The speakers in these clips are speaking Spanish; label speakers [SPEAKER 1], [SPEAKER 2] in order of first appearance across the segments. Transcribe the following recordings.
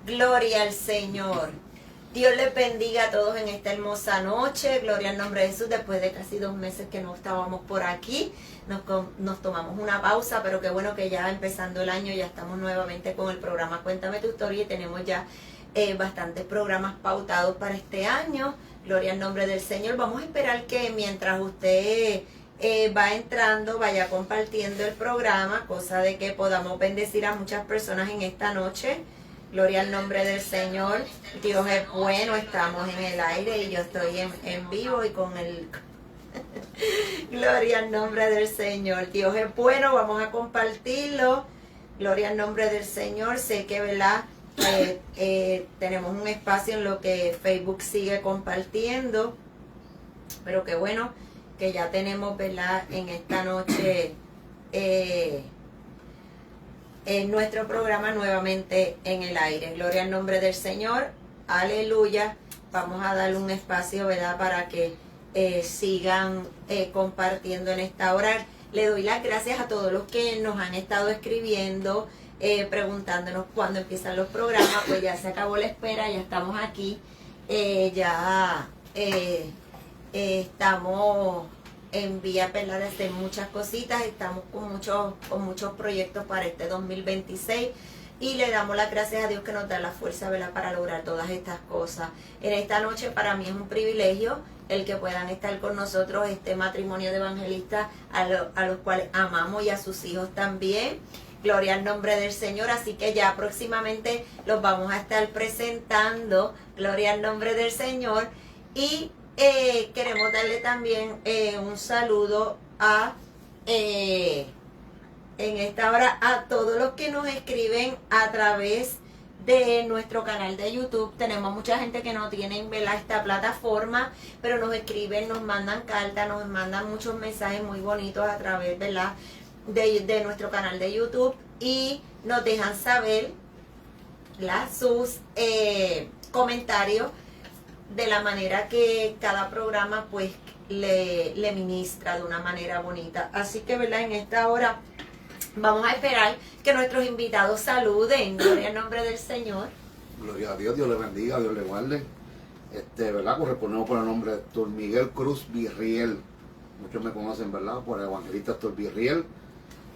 [SPEAKER 1] Gloria al Señor. Dios les bendiga a todos en esta hermosa noche. Gloria al nombre de Jesús. Después de casi 2 meses que no estábamos por aquí, nos tomamos una pausa, pero qué bueno que ya empezando el año ya estamos nuevamente con el programa Cuéntame tu historia y tenemos ya bastantes programas pautados para este año. Gloria al nombre del Señor. Vamos a esperar que mientras usted va entrando, vaya compartiendo el programa, cosa de que podamos bendecir a muchas personas en esta noche. Gloria al nombre del Señor. Dios es bueno, estamos en el aire y yo estoy en vivo y con el... Gloria al nombre del Señor. Dios es bueno, vamos a compartirlo. Gloria al nombre del Señor. Sé que, ¿verdad? Tenemos un espacio en lo que Facebook sigue compartiendo. Pero qué bueno que ya tenemos, ¿verdad? En esta noche... en nuestro programa nuevamente en el aire. Gloria al nombre del Señor. Aleluya. Vamos a darle un espacio, ¿verdad? Para que sigan compartiendo en esta hora. Le doy las gracias a todos los que nos han estado escribiendo, preguntándonos cuándo empiezan los programas. Pues ya se acabó la espera, ya estamos aquí. Estamos en vía, ¿verdad?, de hacer muchas cositas. Estamos con muchos proyectos para este 2026 y le damos las gracias a Dios que nos da la fuerza, ¿verdad?, para lograr todas estas cosas. En esta noche para mí es un privilegio el que puedan estar con nosotros este matrimonio de evangelistas a los cuales amamos y a sus hijos también. Gloria al nombre del Señor. Así que ya próximamente los vamos a estar presentando. Gloria al nombre del Señor. Y queremos darle también un saludo en esta hora a todos los que nos escriben a través de nuestro canal de YouTube. Tenemos mucha gente que no tiene, ¿verdad?, esta plataforma, pero nos escriben, nos mandan cartas, nos mandan muchos mensajes muy bonitos a través, ¿verdad?, de nuestro canal de YouTube y nos dejan saber sus comentarios de la manera que cada programa pues le ministra de una manera bonita. Así que, ¿verdad?, en esta hora vamos a esperar que nuestros invitados saluden. Gloria al nombre del Señor.
[SPEAKER 2] Gloria a Dios, Dios le bendiga, Dios le guarde. ¿Verdad? Correspondemos por el nombre de Héctor Miguel Cruz Virriel. Muchos me conocen, ¿verdad?, por el evangelista Héctor Virriel.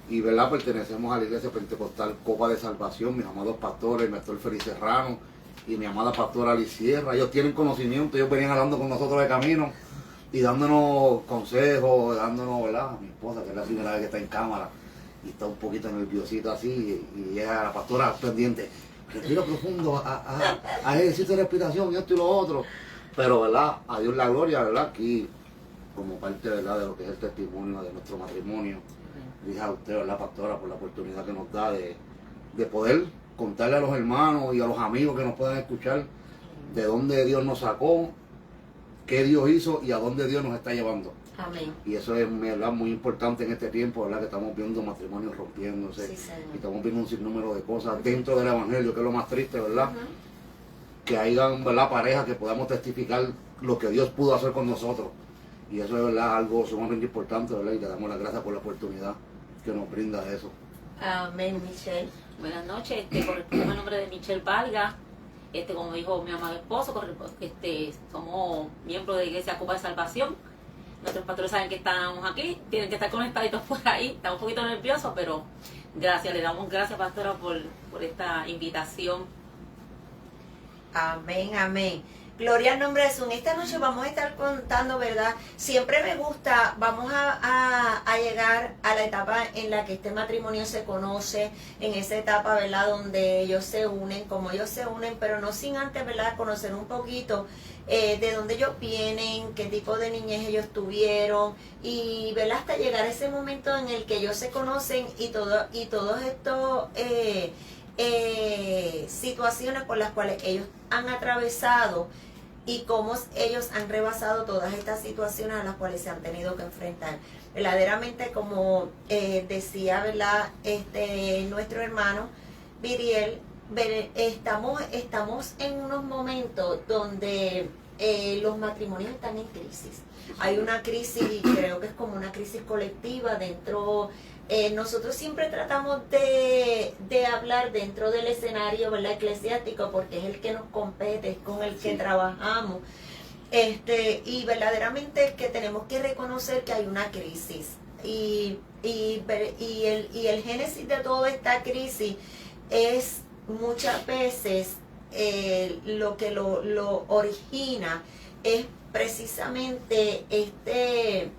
[SPEAKER 2] Y, ¿verdad?, pertenecemos a la iglesia pentecostal Copa de Salvación, mis amados pastores, mi pastor Félix Serrano y mi amada pastora Alice Sierra. Ellos tienen conocimiento, ellos venían hablando con nosotros de camino y dándonos consejos, dándonos, ¿verdad?, a mi esposa, que es la primera vez que está en cámara y está un poquito nerviosita así, y ella, la pastora pendiente, respira profundo, a ejercicio de respiración y esto y lo otro. Pero, ¿verdad?, a Dios la gloria, ¿verdad?, aquí como parte, ¿verdad?, de lo que es el testimonio de nuestro matrimonio. Dije a usted, ¿verdad, pastora, por la oportunidad que nos da de poder contarle a los hermanos y a los amigos que nos puedan escuchar de dónde Dios nos sacó, qué Dios hizo y a dónde Dios nos está llevando.
[SPEAKER 1] Amén.
[SPEAKER 2] Y eso es, ¿verdad?, muy importante en este tiempo, ¿verdad?, que estamos viendo matrimonios rompiéndose,
[SPEAKER 1] Sí,
[SPEAKER 2] y estamos viendo un sinnúmero de cosas dentro del evangelio, que es lo más triste, ¿verdad? Que hayan, ¿verdad?, parejas que podamos testificar lo que Dios pudo hacer con nosotros. Y eso es, ¿verdad?, algo sumamente importante, ¿verdad? Y le damos las gracias por la oportunidad que nos brinda eso.
[SPEAKER 1] Amén, Michelle.
[SPEAKER 3] Buenas noches, corresponde el nombre de Michelle Valga. Como dijo mi amado esposo, somos miembros de Iglesia Copa de Salvación. Nuestros pastores saben que estamos aquí, tienen que estar conectaditos por ahí. Estamos un poquito nerviosos, pero gracias, le damos gracias, pastora, por esta invitación.
[SPEAKER 1] Amén, amén. Gloria al nombre de Jesús. En esta noche vamos a estar contando, ¿verdad? Siempre me gusta, vamos a llegar a la etapa en la que este matrimonio se conoce, en esa etapa, ¿verdad?, donde ellos se unen, como ellos se unen, pero no sin antes, ¿verdad?, conocer un poquito de dónde ellos vienen, qué tipo de niñez ellos tuvieron, y, ¿verdad?, hasta llegar a ese momento en el que ellos se conocen y todos estos situaciones por las cuales ellos han atravesado y cómo ellos han rebasado todas estas situaciones a las cuales se han tenido que enfrentar. Verdaderamente, como decía, ¿verdad?, nuestro hermano Viriel, estamos en unos momentos donde los matrimonios están en crisis. Hay una crisis, y creo que es como una crisis colectiva dentro nosotros siempre tratamos de hablar dentro del escenario, ¿verdad?, eclesiástico, porque es el que nos compete, es con el que
[SPEAKER 2] Sí.
[SPEAKER 1] trabajamos. Y verdaderamente que tenemos que reconocer que hay una crisis. Y el génesis de toda esta crisis es muchas veces lo que lo origina es precisamente este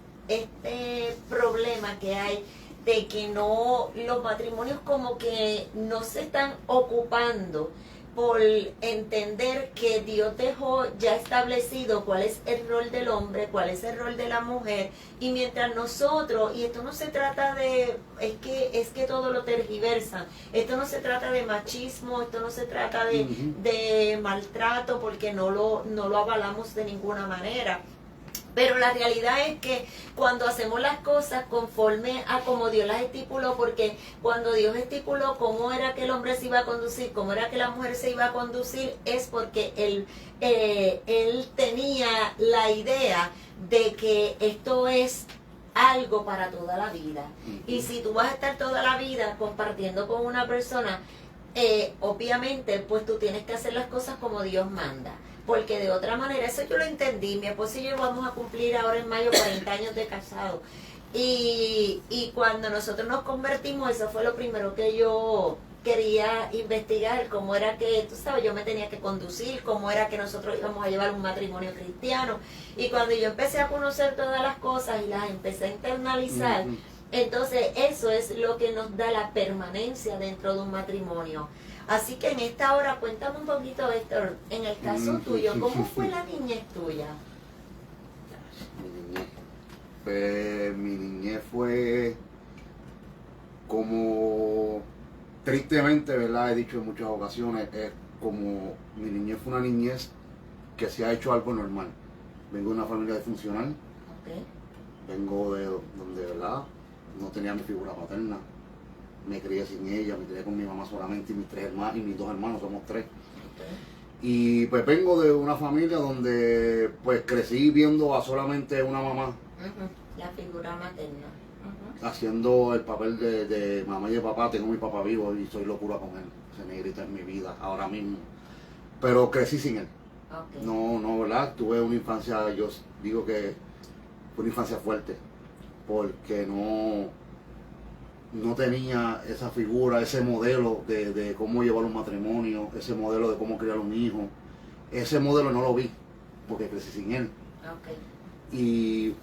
[SPEAKER 1] problema que hay de que los matrimonios como que no se están ocupando por entender que Dios dejó ya establecido cuál es el rol del hombre, cuál es el rol de la mujer, y mientras nosotros, y esto no se trata de, es que todo lo tergiversan, esto no se trata de machismo, esto no se trata de maltrato, porque no lo avalamos de ninguna manera. Pero la realidad es que cuando hacemos las cosas conforme a como Dios las estipuló, porque cuando Dios estipuló cómo era que el hombre se iba a conducir, cómo era que la mujer se iba a conducir, es porque él tenía la idea de que esto es algo para toda la vida. Y si tú vas a estar toda la vida compartiendo con una persona, obviamente pues tú tienes que hacer las cosas como Dios manda. Porque de otra manera, eso yo lo entendí, mi esposo y yo vamos a cumplir ahora en mayo 40 años de casado. Y cuando nosotros nos convertimos, eso fue lo primero que yo quería investigar, cómo era que, tú sabes, yo me tenía que conducir, cómo era que nosotros íbamos a llevar un matrimonio cristiano. Y cuando yo empecé a conocer todas las cosas y las empecé a internalizar, entonces eso es lo que nos da la permanencia dentro de un matrimonio. Así que en esta hora, cuéntame un poquito, Héctor, en el caso tuyo, ¿cómo fue la niñez tuya?
[SPEAKER 2] Mi niñez fue como, tristemente, ¿verdad? He dicho en muchas ocasiones, como mi niñez fue una niñez que se ha hecho algo normal. Vengo de una familia disfuncional, vengo de donde, ¿verdad?, no tenía mi figura paterna. Me crié sin ella, me crié con mi mamá solamente y mis 3 hermanos y mis 2 hermanos, somos 3. Y pues vengo de una familia donde pues crecí viendo a solamente una mamá.
[SPEAKER 1] La figura materna.
[SPEAKER 2] Haciendo el papel de mamá y de papá. Tengo a mi papá vivo y soy locura con él. Ese negrito es mi vida ahora mismo. Pero crecí sin él. No, ¿verdad? Tuve una infancia, yo digo que fue una infancia fuerte. Porque no tenía esa figura, ese modelo de cómo llevar un matrimonio, ese modelo de cómo criar un hijo. Ese modelo no lo vi, porque crecí sin él. Y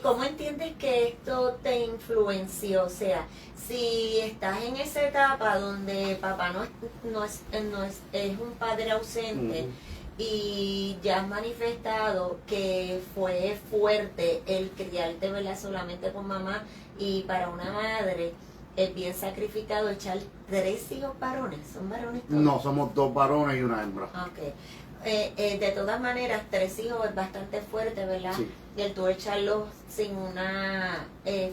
[SPEAKER 1] cómo entiendes que esto te influenció? O sea, si estás en esa etapa donde papá es un padre ausente, y ya has manifestado que fue fuerte el criarte, ¿verdad?, solamente con mamá, y para una madre es bien sacrificado echar 3 hijos varones. ¿Son varones todos?
[SPEAKER 2] no, somos 2 varones y una hembra.
[SPEAKER 1] De todas maneras, 3 hijos es bastante fuerte, ¿verdad?
[SPEAKER 2] Sí.
[SPEAKER 1] Y el tú echarlos sin una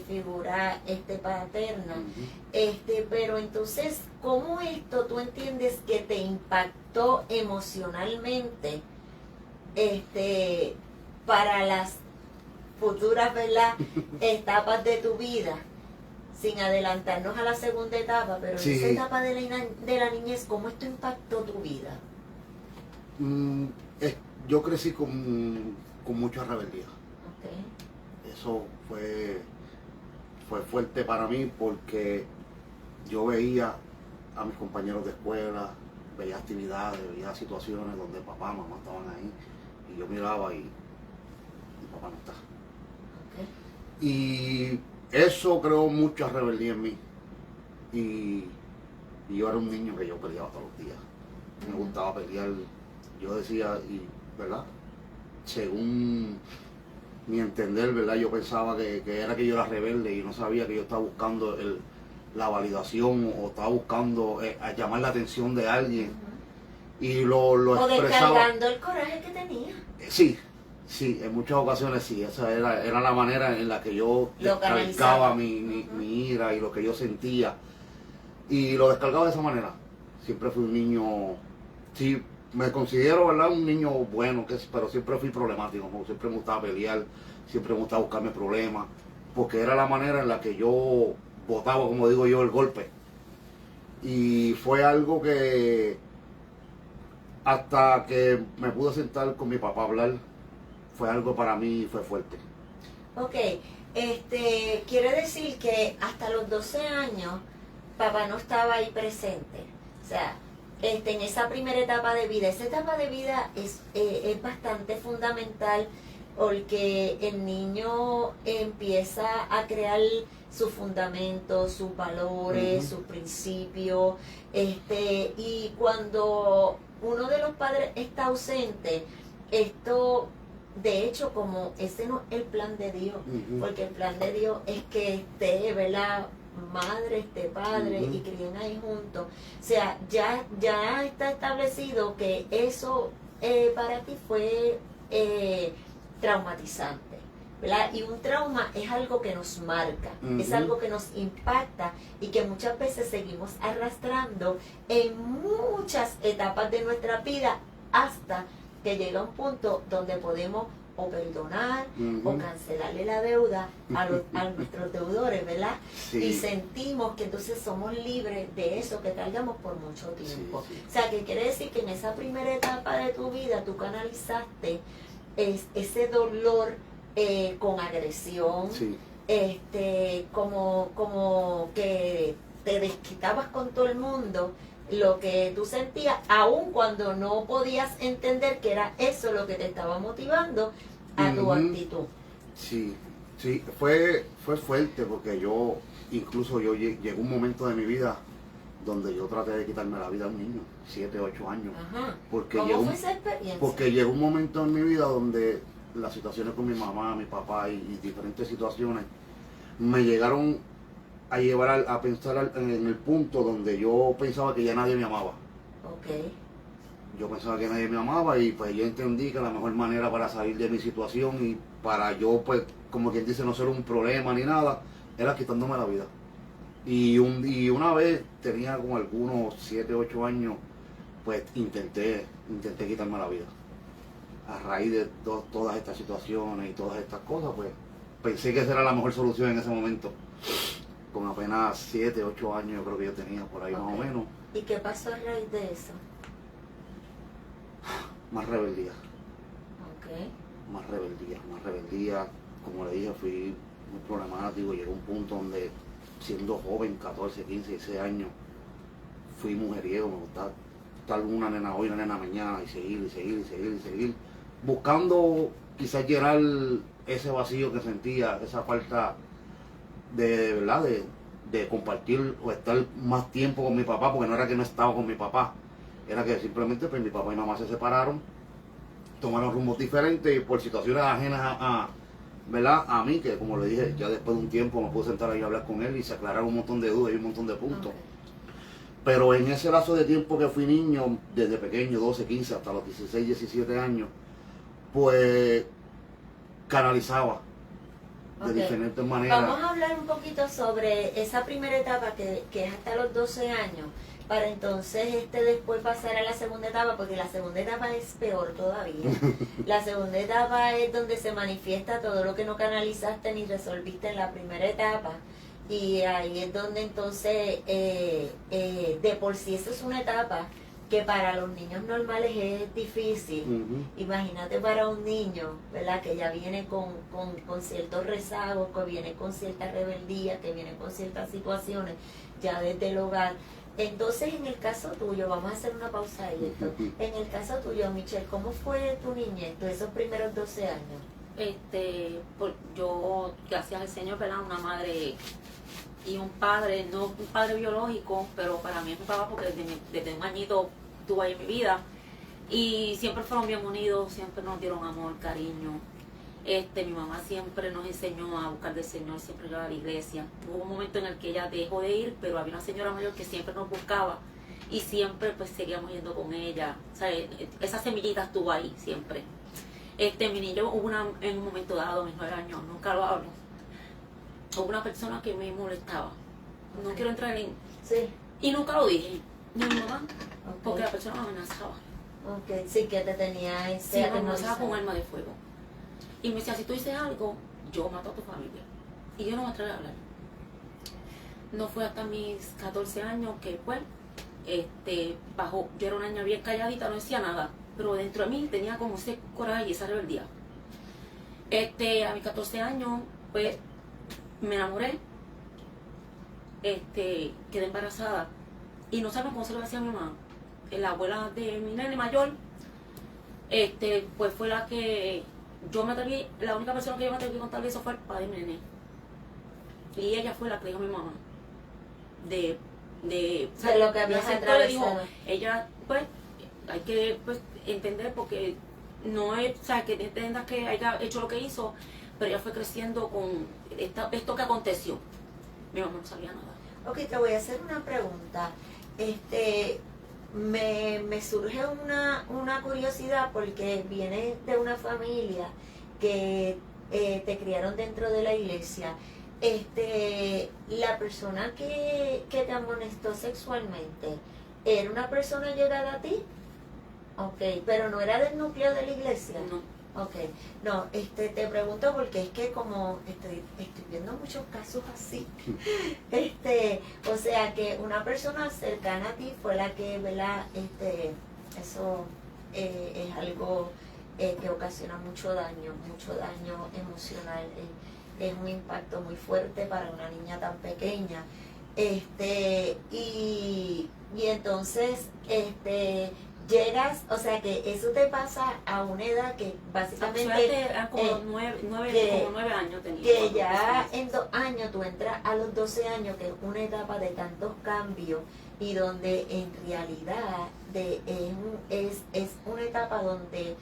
[SPEAKER 1] figura paterna. Pero entonces, ¿cómo esto tú entiendes que te impactó emocionalmente para las futuras, ¿verdad?, etapas de tu vida? Sin adelantarnos a la segunda etapa, pero en esa etapa de la niñez, ¿cómo esto impactó tu vida?
[SPEAKER 2] Yo crecí con mucha rebeldía. Eso fue fuerte para mí porque yo veía a mis compañeros de escuela, veía actividades, veía situaciones donde papá, mamá estaban ahí y yo miraba y mi papá no está. Y eso creó mucha rebeldía en mí. Y yo era un niño que yo peleaba todos los días. Me gustaba pelear. Yo decía, ¿verdad? Según mi entender, ¿verdad? Yo pensaba que era que yo era rebelde y no sabía que yo estaba buscando la validación o estaba buscando llamar la atención de alguien. Y lo
[SPEAKER 1] o
[SPEAKER 2] expresaba.
[SPEAKER 1] descargando el coraje que tenía.
[SPEAKER 2] Sí, en muchas ocasiones sí. Esa era la manera en la que yo descargaba mi ira y lo que yo sentía. Y lo descargaba de esa manera. Siempre fui un niño, sí, me considero, ¿verdad?, un niño bueno, pero siempre fui problemático. Siempre me gustaba pelear, siempre me gustaba buscarme problemas. porque era la manera en la que yo botaba, como digo yo, el golpe. Y fue algo que hasta que me pude sentar con mi papá a hablar, fue algo para mí, fue fuerte.
[SPEAKER 1] Ok, quiere decir que hasta los 12 años papá no estaba ahí presente. O sea, en esa primera etapa de vida, esa etapa de vida es bastante fundamental porque el niño empieza a crear sus fundamentos, sus valores, sus principios, y cuando uno de los padres está ausente, esto, de hecho, como ese no es el plan de Dios, porque el plan de Dios es que esté, ¿verdad?, madre, padre y críen ahí juntos. O sea, ya está establecido que eso para ti fue traumatizante, ¿verdad? Y un trauma es algo que nos marca, es algo que nos impacta y que muchas veces seguimos arrastrando en muchas etapas de nuestra vida hasta que llega un punto donde podemos o perdonar o cancelarle la deuda a nuestros deudores, ¿verdad?
[SPEAKER 2] Sí.
[SPEAKER 1] Y sentimos que entonces somos libres de eso que cargamos por mucho tiempo.
[SPEAKER 2] Sí, sí.
[SPEAKER 1] O sea, que quiere decir que en esa primera etapa de tu vida tú canalizaste ese dolor con agresión,
[SPEAKER 2] Sí.
[SPEAKER 1] como que te desquitabas con todo el mundo lo que tú sentías, aun cuando no podías entender que era eso lo que te estaba motivando a tu actitud.
[SPEAKER 2] Sí, sí, fue fuerte porque incluso llegó un momento de mi vida donde yo traté de quitarme la vida a un niño, 7, 8 años.
[SPEAKER 1] Ajá.
[SPEAKER 2] Porque
[SPEAKER 1] ¿Cómo fue esa experiencia?
[SPEAKER 2] Porque llegó un momento en mi vida donde las situaciones con mi mamá, mi papá y diferentes situaciones me llegaron a llevar a pensar en el punto donde yo pensaba que ya nadie me amaba.
[SPEAKER 1] Ok.
[SPEAKER 2] Yo pensaba que nadie me amaba y pues yo entendí que la mejor manera para salir de mi situación y para yo, pues, como quien dice, no ser un problema ni nada, era quitándome la vida. Y una vez, tenía como algunos 7, 8 años, pues intenté quitarme la vida. A raíz de todas estas situaciones y todas estas cosas, pues pensé que esa era la mejor solución en ese momento. Con apenas 7, 8 años yo creo que yo tenía por ahí más o menos.
[SPEAKER 1] ¿Y qué pasó a raíz de eso?
[SPEAKER 2] Más rebeldía.
[SPEAKER 1] Ok.
[SPEAKER 2] Más rebeldía. Como le dije, fui muy problemático. Llegó un punto donde, siendo joven, 14, 15, 16 años, fui mujeriego. Me gustaba estar una nena hoy, una nena mañana, y seguir. Buscando quizás llenar ese vacío que sentía, esa falta de verdad, de compartir o estar más tiempo con mi papá, porque no era que no estaba con mi papá, era que simplemente pues mi papá y mamá se separaron, tomaron rumbos diferentes y por situaciones ajenas ¿verdad?, a mí, que como le dije, ya después de un tiempo me pude sentar ahí a hablar con él y se aclararon un montón de dudas y un montón de puntos.
[SPEAKER 1] Okay.
[SPEAKER 2] Pero en ese lapso de tiempo que fui niño, desde pequeño, 12, 15, hasta los 16, 17 años, pues canalizaba de diferentes maneras.
[SPEAKER 1] Vamos a hablar un poquito sobre esa primera etapa que es hasta los 12 años, para entonces después pasar a la segunda etapa, porque la segunda etapa es peor todavía. La segunda etapa es donde se manifiesta todo lo que no canalizaste ni resolviste en la primera etapa. Y ahí es donde entonces, de por sí esa es una etapa que para los niños normales es difícil. Imagínate para un niño, ¿verdad?, que ya viene con ciertos rezagos, que viene con cierta rebeldía, que viene con ciertas situaciones ya desde el hogar. Entonces, en el caso tuyo, vamos a hacer una pausa ahí. En el caso tuyo, Michelle, ¿cómo fue tu niñez, esos primeros 12 años?
[SPEAKER 3] Yo, gracias al Señor, ¿verdad?, una madre y un padre, no un padre biológico, pero para mí es mi papá porque desde un añito estuvo ahí en mi vida y siempre fueron bien unidos, siempre nos dieron amor, cariño. Mi mamá siempre nos enseñó a buscar del Señor, siempre iba a la iglesia. Hubo un momento en el que ella dejó de ir, pero había una señora mayor que siempre nos buscaba y siempre pues seguíamos yendo con ella. O sea, esa semillita estuvo ahí siempre. Mi niño en un momento dado, a mis 9 años, nunca lo hablo, hubo una persona que me molestaba. No quiero entrar en...
[SPEAKER 1] Sí.
[SPEAKER 3] Y nunca lo dije, ni a mi mamá,
[SPEAKER 1] Okay.
[SPEAKER 3] porque la persona me amenazaba.
[SPEAKER 1] Ok, sí, que te tenía
[SPEAKER 3] Sí, me amenazaba con arma de fuego. Y me decía, si tú dices algo, yo mato a tu familia. Y yo no me atreví a hablar. No fue hasta mis 14 años que pues, bajó. Yo era una niña bien calladita, no decía nada. Pero dentro de mí tenía como ese coraje y esa rebeldía. A mis 14 años, pues, me enamoré. Quedé embarazada. Y no saben cómo se lo decía a mi mamá. La abuela de mi nene mayor, pues fue la que yo me atreví, la única persona que yo me atreví a contarle eso fue el padre de mi nene. Y ella fue la que dijo a mi mamá
[SPEAKER 1] O sea, lo que habías
[SPEAKER 3] aceptó, le dijo,
[SPEAKER 1] atravesado.
[SPEAKER 3] ella, pues, hay que pues, entender porque no es, o sea, que entiendas que haya hecho lo que hizo, pero ella fue creciendo con esto que aconteció. Mi mamá no sabía nada.
[SPEAKER 1] Ok, te voy a hacer una pregunta. Me surge una curiosidad porque vienes de una familia que te criaron dentro de la iglesia. La persona que te amonestó sexualmente, ¿era una persona llegada a ti? Ok, pero no era del núcleo de la iglesia.
[SPEAKER 3] No.
[SPEAKER 1] Ok, no, te pregunto porque es que como estoy viendo muchos casos así, o sea que una persona cercana a ti fue la que, ¿verdad? Eso es algo que ocasiona mucho daño emocional, es un impacto muy fuerte para una niña tan pequeña, y entonces, llegas, o sea que eso te pasa a una edad que básicamente
[SPEAKER 3] Eran como
[SPEAKER 1] que-
[SPEAKER 3] como 9 años tenía.
[SPEAKER 1] que
[SPEAKER 3] cuando
[SPEAKER 1] ya
[SPEAKER 3] empecé.
[SPEAKER 1] en 2 años tú entras a los 12 años, que es una etapa de tantos cambios y donde en realidad es una etapa donde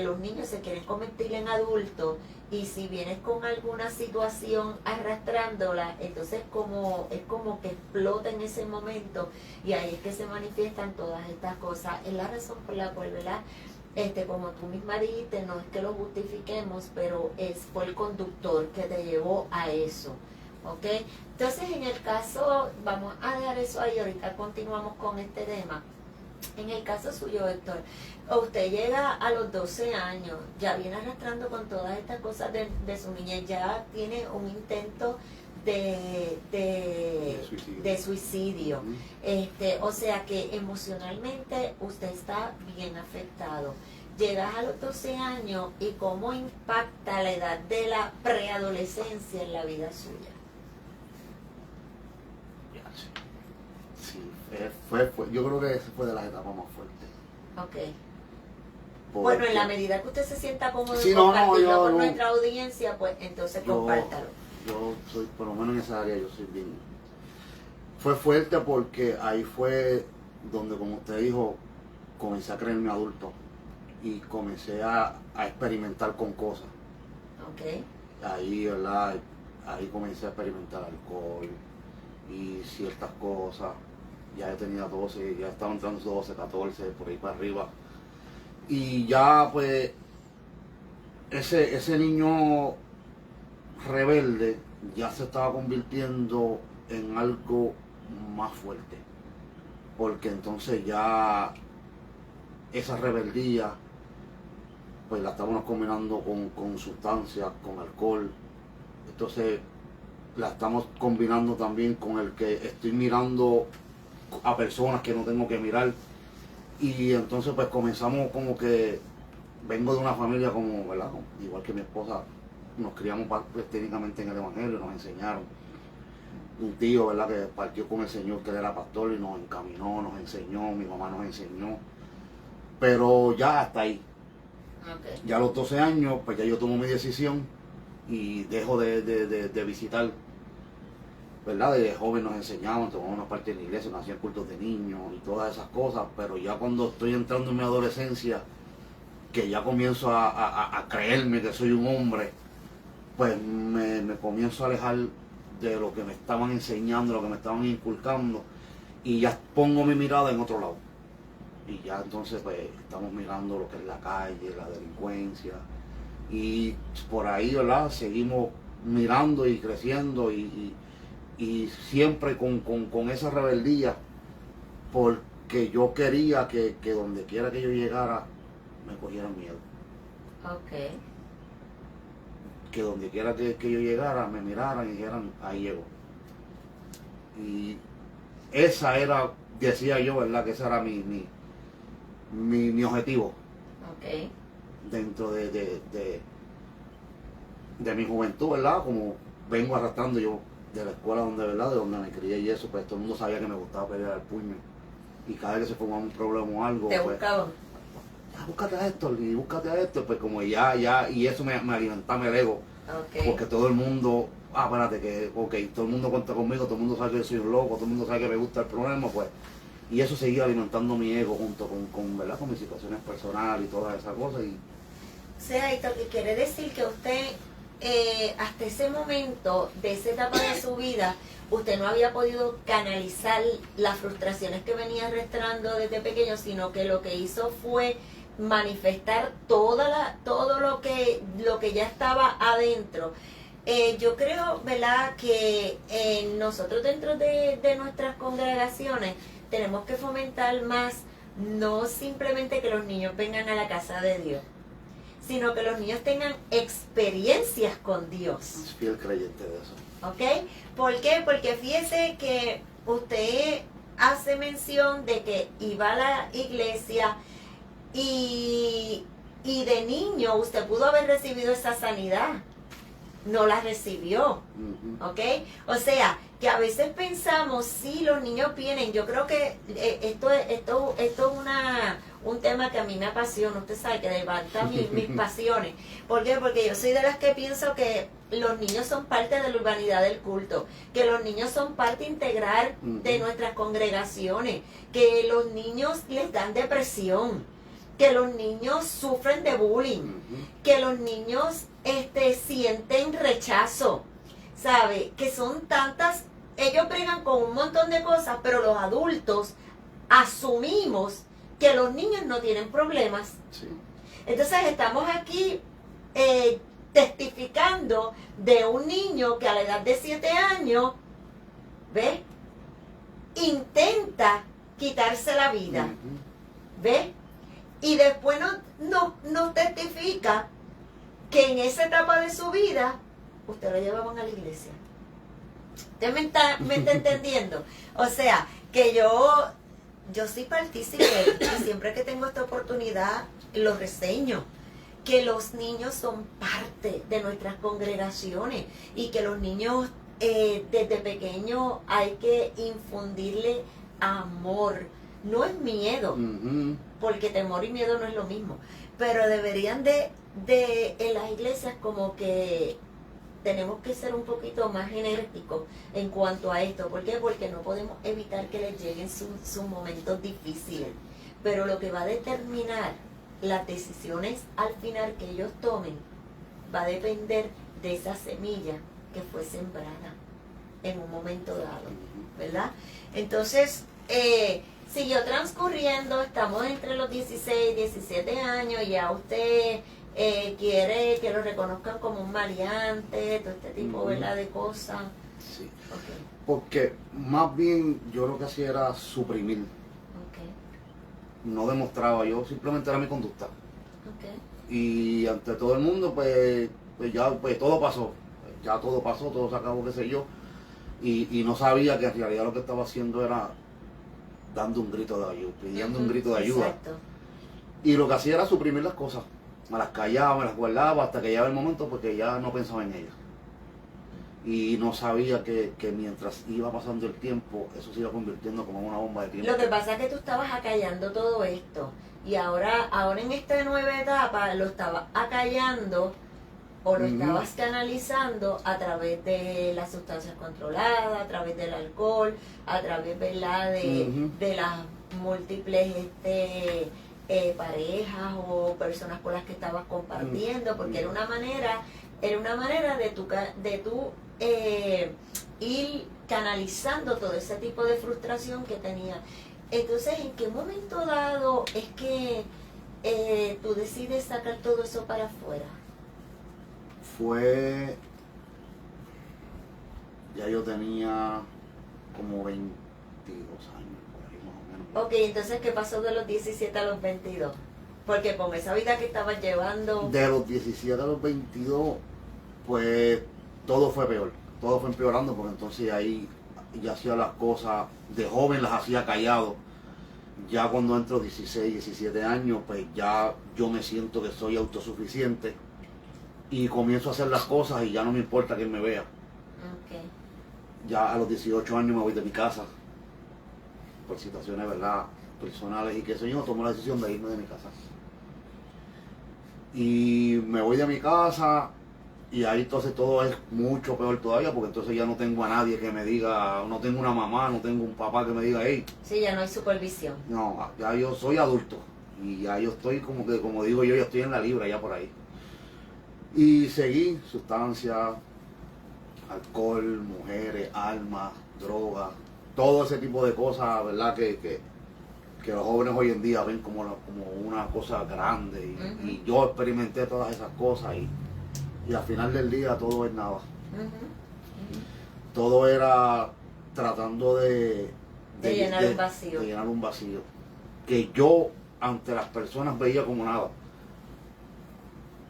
[SPEAKER 1] los niños se quieren convertir en adultos y si vienes con alguna situación arrastrándola, entonces es como que explota en ese momento y ahí es que se manifiestan todas estas cosas. Es la razón por la cual, ¿verdad? Como tú misma dijiste, no es que lo justifiquemos, pero fue el conductor que te llevó a eso, ¿ok? Entonces, en el caso, vamos a dejar eso ahí, ahorita continuamos con este tema. En el caso suyo, Héctor, usted llega a los 12 años, ya viene arrastrando con todas estas cosas de su niñez, ya tiene un intento de suicidio. O sea que emocionalmente usted está bien afectado. Llegas a los 12 años y cómo impacta la edad de la preadolescencia en la vida suya.
[SPEAKER 2] Sí, yo creo que esa fue de las etapas más fuertes.
[SPEAKER 1] Ok.
[SPEAKER 2] Porque
[SPEAKER 1] Bueno, en la medida que usted se sienta cómodo
[SPEAKER 2] Sí,
[SPEAKER 1] en
[SPEAKER 2] no,
[SPEAKER 1] compartirlo
[SPEAKER 2] yo
[SPEAKER 1] con
[SPEAKER 2] no.
[SPEAKER 1] nuestra audiencia, pues entonces compártalo.
[SPEAKER 2] Yo soy, por lo menos en esa área, yo soy bien. Fue fuerte porque ahí fue donde, como usted dijo, comencé a creerme adulto y comencé a experimentar con cosas.
[SPEAKER 1] Ok.
[SPEAKER 2] Ahí, ¿verdad? Ahí comencé a experimentar alcohol y ciertas cosas. Ya yo tenía 12, ya estaba entrando 12, 14, por ahí para arriba. Y ya pues ese niño rebelde ya se estaba convirtiendo en algo más fuerte. Porque entonces ya esa rebeldía pues la estábamos combinando con sustancias, con alcohol. Entonces la estamos combinando también con el que estoy mirando a personas que no tengo que mirar. Y entonces pues comenzamos como que vengo de una familia como, ¿verdad? Igual que mi esposa, nos criamos pues, técnicamente en el Evangelio, nos enseñaron. Un tío, ¿verdad? Que partió con el Señor, que él era pastor y nos encaminó, nos enseñó, mi mamá nos enseñó. Pero ya hasta ahí.
[SPEAKER 1] Ok.
[SPEAKER 2] Ya a los 12 años, pues ya yo tomo mi decisión y dejo de visitar, ¿verdad? De joven nos enseñaban, tomamos una parte en la iglesia, nos hacían cultos de niños y todas esas cosas, pero ya cuando estoy entrando en mi adolescencia, que ya comienzo a creerme que soy un hombre, pues me comienzo a alejar de lo que me estaban enseñando, lo que me estaban inculcando, y ya pongo mi mirada en otro lado. Y ya entonces pues estamos mirando lo que es la calle, la delincuencia, y por ahí, ¿verdad? Seguimos mirando y creciendo y siempre con esa rebeldía, porque yo quería que donde quiera que yo llegara me cogieran miedo.
[SPEAKER 1] Ok.
[SPEAKER 2] que donde quiera que yo llegara, me miraran y dijeran, ahí llego. Y esa era, decía yo, ¿verdad? Que ese era mi objetivo
[SPEAKER 1] Ok.
[SPEAKER 2] dentro de mi juventud, ¿verdad? Como vengo arrastrando yo de la escuela donde, ¿verdad? De donde me crié y eso, pues todo el mundo sabía que me gustaba pelear al puño. Y cada vez que se formaba un problema o algo,
[SPEAKER 1] Te
[SPEAKER 2] pues,
[SPEAKER 1] buscaban.
[SPEAKER 2] búscate a esto y búscate a esto, pues como ya, y eso me alimentaba el ego,
[SPEAKER 1] Ok.
[SPEAKER 2] porque todo el mundo, espérate, que, ok, todo el mundo cuenta conmigo, todo el mundo sabe que yo soy un loco, todo el mundo sabe que me gusta el problema, pues, y eso seguía alimentando mi ego junto ¿verdad? Con mis situaciones personales y todas esas cosas, y
[SPEAKER 1] O sea, Héctor, que quiere decir que usted, hasta ese momento, de esa etapa de su vida, usted no había podido canalizar las frustraciones que venía arrastrando desde pequeño, sino que lo que hizo fue manifestar todo lo que ya estaba adentro. Yo creo, ¿verdad?, que nosotros dentro de nuestras congregaciones tenemos que fomentar más, no simplemente que los niños vengan a la casa de Dios, sino que los niños tengan experiencias con Dios.
[SPEAKER 2] es fiel creyente de eso.
[SPEAKER 1] ¿Ok? ¿Por qué? Porque fíjese que usted hace mención de que iba a la iglesia y de niño usted pudo haber recibido esa sanidad. No la recibió.
[SPEAKER 2] Ujú.
[SPEAKER 1] ¿Ok? O sea, que a veces pensamos, sí, los niños vienen. Yo creo que esto es un tema que a mí me apasiona. Usted sabe que levanta mis pasiones. ¿Por qué? Porque yo soy de las que pienso que los niños son parte de la urbanidad del culto, que los niños son parte integral de nuestras congregaciones, que los niños les dan depresión, que los niños sufren de bullying,
[SPEAKER 2] Ujú.
[SPEAKER 1] que los niños sienten rechazo, ¿sabe? Que son tantas, ellos bregan con un montón de cosas, pero los adultos asumimos que los niños no tienen problemas.
[SPEAKER 2] Sí.
[SPEAKER 1] Entonces estamos aquí testificando de un niño que a la edad de 7 años, ¿ves?, intenta quitarse la vida,
[SPEAKER 2] Ujú.
[SPEAKER 1] ¿ves? Y después nos testifica que en esa etapa de su vida, usted lo llevaban a la iglesia. ¿Usted me está entendiendo? O sea, que yo soy partícipe y siempre que tengo esta oportunidad lo reseño, que los niños son parte de nuestras congregaciones y que los niños desde pequeños hay que infundirle amor, no es miedo,
[SPEAKER 2] Ujú.
[SPEAKER 1] porque temor y miedo no es lo mismo, pero deberían de en las iglesias como que tenemos que ser un poquito más enérgicos en cuanto a esto. ¿Por qué? Porque no podemos evitar que les lleguen sus momentos difíciles, pero lo que va a determinar las decisiones al final que ellos tomen va a depender de esa semilla que fue sembrada en un momento dado, ¿verdad? Entonces, siguió transcurriendo, estamos entre los 16, 17 años, ya usted quiere que lo reconozcan como un maleante, todo este tipo, ¿verdad?, de cosas.
[SPEAKER 2] Sí.
[SPEAKER 1] Okay,
[SPEAKER 2] Porque más bien yo lo que hacía era suprimir,
[SPEAKER 1] okay,
[SPEAKER 2] no demostraba, yo simplemente era mi conducta.
[SPEAKER 1] okay.
[SPEAKER 2] Y ante todo el mundo, pues ya pues todo pasó, todo se acabó, qué sé yo, y no sabía que en realidad lo que estaba haciendo era dando un grito de ayuda, pidiendo un grito de ayuda.
[SPEAKER 1] Exacto.
[SPEAKER 2] Y lo que hacía era suprimir las cosas, me las callaba, me las guardaba hasta que llegaba el momento porque ya no pensaba en ellas. Y no sabía que mientras iba pasando el tiempo, eso se iba convirtiendo como en una bomba de tiempo.
[SPEAKER 1] Lo que pasa es que tú estabas acallando todo esto y ahora en esta nueva etapa lo estabas acallando o lo estabas canalizando a través de las sustancias controladas, a través del alcohol, a través, ¿verdad?, de las múltiples parejas o personas con las que estabas compartiendo, porque era una manera de tu ir canalizando todo ese tipo de frustración que tenía. Entonces, ¿en qué momento dado es que tú decides sacar todo eso para afuera?
[SPEAKER 2] Fue, ya yo tenía como 22 años, por ahí más o menos.
[SPEAKER 1] Ok, entonces, ¿qué pasó de los 17 a los 22? Porque con esa vida que estabas llevando...
[SPEAKER 2] De los 17 a los 22, pues todo fue peor, todo fue empeorando porque entonces ahí ya hacía las cosas, de joven las hacía callado. Ya cuando entro 16, 17 años, pues ya yo me siento que soy autosuficiente y comienzo a hacer las cosas y ya no me importa quién me vea.
[SPEAKER 1] Okay.
[SPEAKER 2] Ya a los 18 años me voy de mi casa por situaciones, ¿verdad?, personales y qué sé yo, tomo la decisión de irme de mi casa. Y me voy de mi casa y ahí entonces todo es mucho peor todavía porque entonces ya no tengo a nadie que me diga, no tengo una mamá, no tengo un papá que me diga, hey.
[SPEAKER 1] Sí, ya no hay supervisión.
[SPEAKER 2] No, ya yo soy adulto y ya yo estoy como que, como digo yo, ya estoy en la libra ya por ahí. Y seguí sustancias, alcohol, mujeres, armas, drogas, todo ese tipo de cosas, ¿verdad? Que los jóvenes hoy en día ven como una cosa grande. Y yo experimenté todas esas cosas y al final del día todo es nada. Todo era tratando de
[SPEAKER 1] llenar un vacío.
[SPEAKER 2] De llenar un vacío. Que yo ante las personas veía como nada.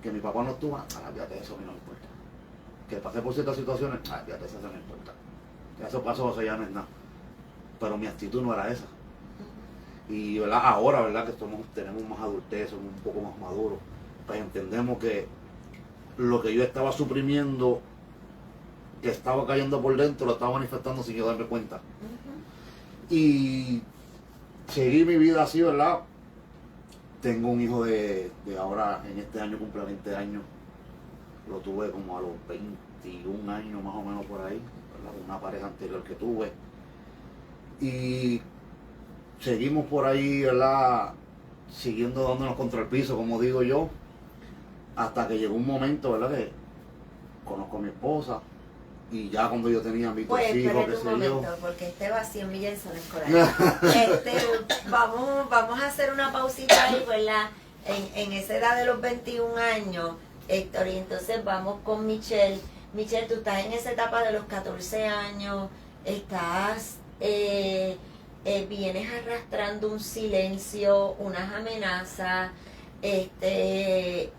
[SPEAKER 2] Que mi papá no estuvo, fíjate, eso a mí no me importa. Que pasé por ciertas situaciones, fíjate, eso no me importa. Que eso pasó, eso ya no es nada. Pero mi actitud no era esa. Y ¿verdad? Ahora, ¿verdad?, que tenemos más adultez, somos un poco más maduros, pues entendemos que lo que yo estaba suprimiendo, que estaba cayendo por dentro, lo estaba manifestando sin yo darme cuenta. Y seguí mi vida así, ¿verdad? Tengo un hijo de ahora, en este año cumple 20 años. Lo tuve como a los 21 años más o menos por ahí, ¿verdad? Una pareja anterior que tuve. Y seguimos por ahí, ¿verdad?, siguiendo dándonos contra el piso, como digo yo, hasta que llegó un momento, ¿verdad?, que conozco a mi esposa y ya cuando yo tenía mis dos
[SPEAKER 1] Pues
[SPEAKER 2] hijos,
[SPEAKER 1] esperen
[SPEAKER 2] qué
[SPEAKER 1] un
[SPEAKER 2] sé
[SPEAKER 1] momento,
[SPEAKER 2] yo.
[SPEAKER 1] porque este vacío en Villa Son Escolar. Vamos a hacer una pausita ahí, ¿verdad? En esa edad de los 21 años, Héctor, y entonces vamos con Michelle. Michelle, tú estás en esa etapa de los 14 años, estás, vienes arrastrando un silencio, unas amenazas,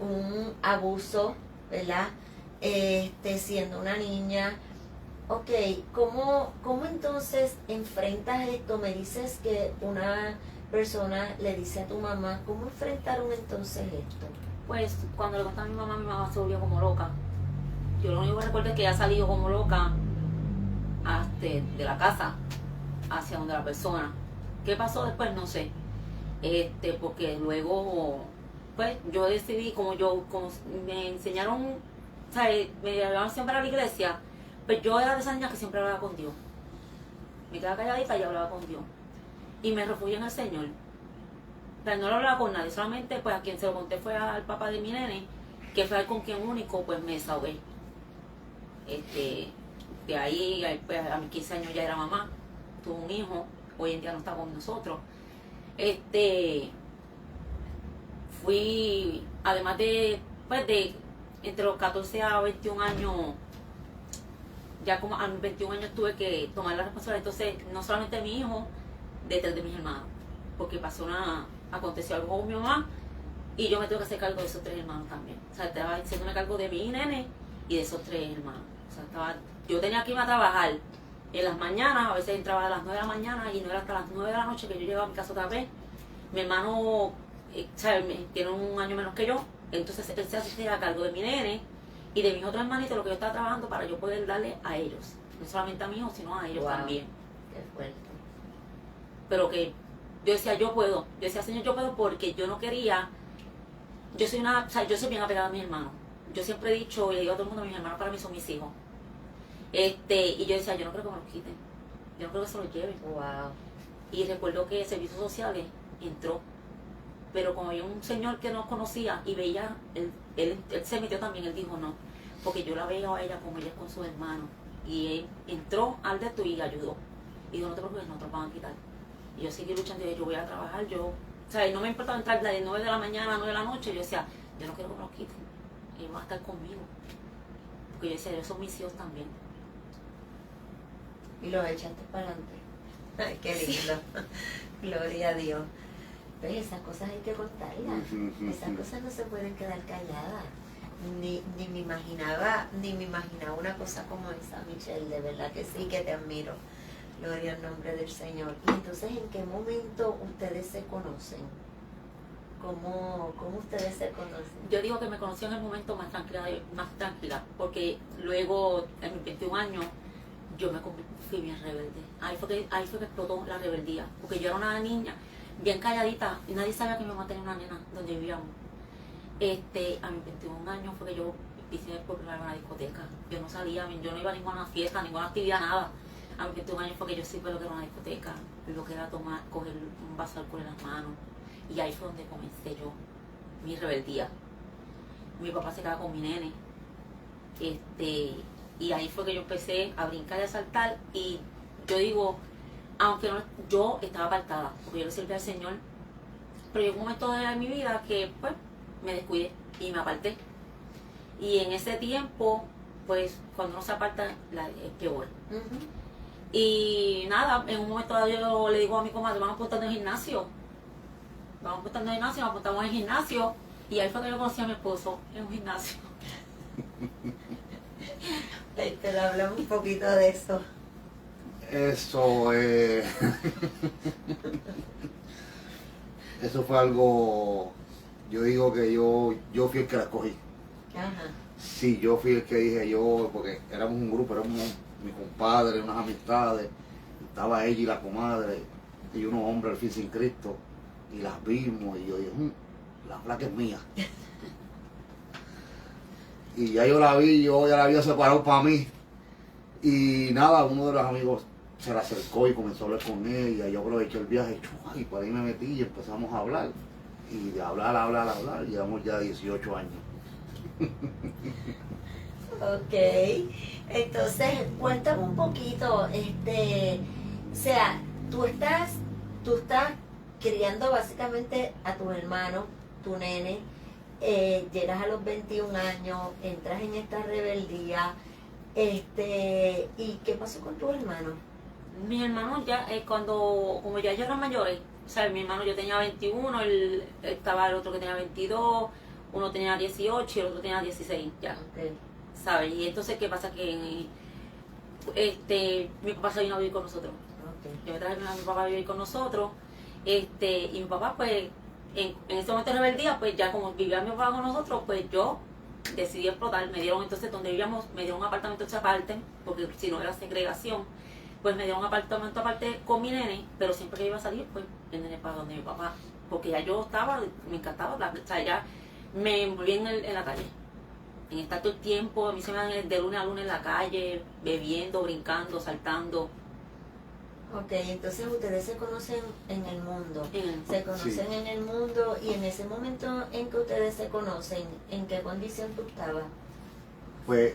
[SPEAKER 1] un abuso, ¿verdad? Siendo una niña. Ok, ¿cómo entonces enfrentas esto? Me dices que una persona le dice a tu mamá, ¿cómo enfrentaron entonces esto?
[SPEAKER 3] Pues cuando le contaba a mi mamá se volvió como loca. Yo lo único que recuerdo es que ella ha salido como loca de la casa hacia donde la persona. ¿Qué pasó después? No sé. Porque luego, pues yo decidí, como me enseñaron, o sea, me llevaban siempre a la iglesia, pues yo era de esas niñas que siempre hablaba con Dios. Me quedaba calladita y hablaba con Dios. Y me refugié en el Señor. Pero no lo hablaba con nadie, solamente pues a quien se lo conté fue al papá de mi nene, que fue con quien único pues me desahogué. De ahí, pues, a mis 15 años ya era mamá, tuvo un hijo, hoy en día no está con nosotros. Fui, además de entre los 14 a 21 años, ya como a mis 21 años tuve que tomar la responsabilidad, entonces no solamente de mi hijo, de 3 de mis hermanos, porque aconteció algo con mi mamá y yo me tuve que hacer cargo de esos 3 hermanos también. O sea, estaba haciéndome cargo de mi nene y de esos 3 hermanos. O sea, yo tenía que irme a trabajar en las mañanas, a veces entraba a las 9 de la mañana y no era hasta las 9 de la noche que yo llegaba a mi casa otra vez. Mi hermano, tiene un año menos que yo, entonces él se hacía cargo de mi nene y de mis otros hermanitos, lo que yo estaba trabajando para yo poder darle a ellos. No solamente a mi hijo, sino a ellos también.
[SPEAKER 1] Qué fuerte.
[SPEAKER 3] Pero que yo decía, yo puedo. Yo decía, Señor, yo puedo porque yo no quería. Yo soy bien apegada a mis hermanos. Yo siempre he dicho, y le digo a todo el mundo, mis hermanos para mí son mis hijos. Y yo decía, yo no creo que me los quiten. Yo no creo que se los lleven.
[SPEAKER 1] Wow.
[SPEAKER 3] Y recuerdo que Servicios Sociales entró. Pero como había un señor que no conocía y veía, él se metió también, él dijo no. Porque yo la veía a ella como ella es con sus hermanos. Y él entró al de esto y ayudó. Y dijo, no te preocupes, no te los van a quitar. Y yo seguí luchando y yo voy a trabajar, o sea, no me importaba entrar de 9 de la mañana a 9 de la noche, yo decía, yo no quiero que me los quiten, ellos van a estar conmigo, porque yo decía, ellos son mis hijos también.
[SPEAKER 1] Y los echaste para adelante. Ay, qué lindo. Gloria a Dios. ¿Ves? Esas cosas hay que contarlas. Esas cosas no se pueden quedar calladas. ni me imaginaba una cosa como esa, Michelle, de verdad que sí, que te admiro. Gloria al nombre del Señor. Y entonces, ¿en qué momento ustedes se conocen? ¿Cómo ustedes se conocen?
[SPEAKER 3] Yo digo que me conocí en el momento más tranquila, porque luego, en mis 21 años, yo fui bien rebelde. Ahí fue que explotó la rebeldía, porque yo era una niña bien calladita y nadie sabía que mi mamá tenía una nena donde vivíamos. A mis 21 años fue que yo hice por primera vez una discoteca. Yo no salía, yo no iba a ninguna fiesta, ninguna actividad, nada. A mis 21 años fue que yo supe lo que era una discoteca, lo que era coger un vaso de alcohol en las manos. Y ahí fue donde comencé yo, mi rebeldía. Mi papá se quedaba con mi nene. Y ahí fue que yo empecé a brincar y a saltar. Y yo digo, aunque no, yo estaba apartada, porque yo le servía al Señor, pero llegó un momento de mi vida que pues me descuidé y me aparté. Y en ese tiempo, pues cuando uno se aparta, es peor. Y nada, en un momento dado yo le digo a mi comadre, vamos apuntando en el gimnasio. Vamos apuntando en el gimnasio, nos apuntamos en el gimnasio. Y ahí fue que yo conocí a mi esposo en un gimnasio.
[SPEAKER 1] Te hablamos un poquito de eso.
[SPEAKER 2] Eso eso fue algo, yo digo que yo fui el que la escogí.
[SPEAKER 1] Ajá.
[SPEAKER 2] Sí, yo fui el que dije porque éramos un grupo, éramos mi compadre, unas amistades, estaba ella y la comadre, y unos hombres al fin sin Cristo, y las vimos, y yo dije, la flaca es mía. Y ya yo la vi, yo ya la había separado para mí. Y nada, uno de los amigos se la acercó y comenzó a hablar con ella. Yo aproveché el viaje y por ahí me metí y empezamos a hablar. Y de hablar, llevamos ya 18 años.
[SPEAKER 1] Ok, entonces cuéntame un poquito, o sea, tú estás criando básicamente a tus hermanos, tu nene, llegas a los 21 años, entras en esta rebeldía, ¿y qué pasó con tus hermanos?
[SPEAKER 3] Mis hermanos ya, como ya ellos eran mayores, o sea, mi hermano yo tenía 21, estaba el otro que tenía 22, uno tenía 18 y el otro tenía 16 ya.
[SPEAKER 1] Okay.
[SPEAKER 3] ¿Sabes? Y entonces, ¿qué pasa? Que mi papá se vino a vivir con nosotros.
[SPEAKER 1] Okay.
[SPEAKER 3] Yo me traje a mi papá a vivir con nosotros. Y mi papá, pues, en ese momento de rebeldía, pues ya como vivía mi papá con nosotros, pues yo decidí explotar. Me dieron entonces, donde vivíamos, me dieron un apartamento aparte, porque si no era segregación, pues me dieron un apartamento aparte con mi nene, pero siempre que iba a salir, pues el nene para donde mi papá, porque ya yo estaba, me encantaba, o sea, ya me envolví en la calle. En estar todo el tiempo, a mí se me dan de lunes a lunes en la calle, bebiendo, brincando, saltando.
[SPEAKER 1] Ok, entonces ustedes se conocen en el mundo. Se conocen
[SPEAKER 2] Sí.
[SPEAKER 1] en el mundo, y en ese momento en que ustedes se conocen, ¿en qué condición tú estabas?
[SPEAKER 2] Pues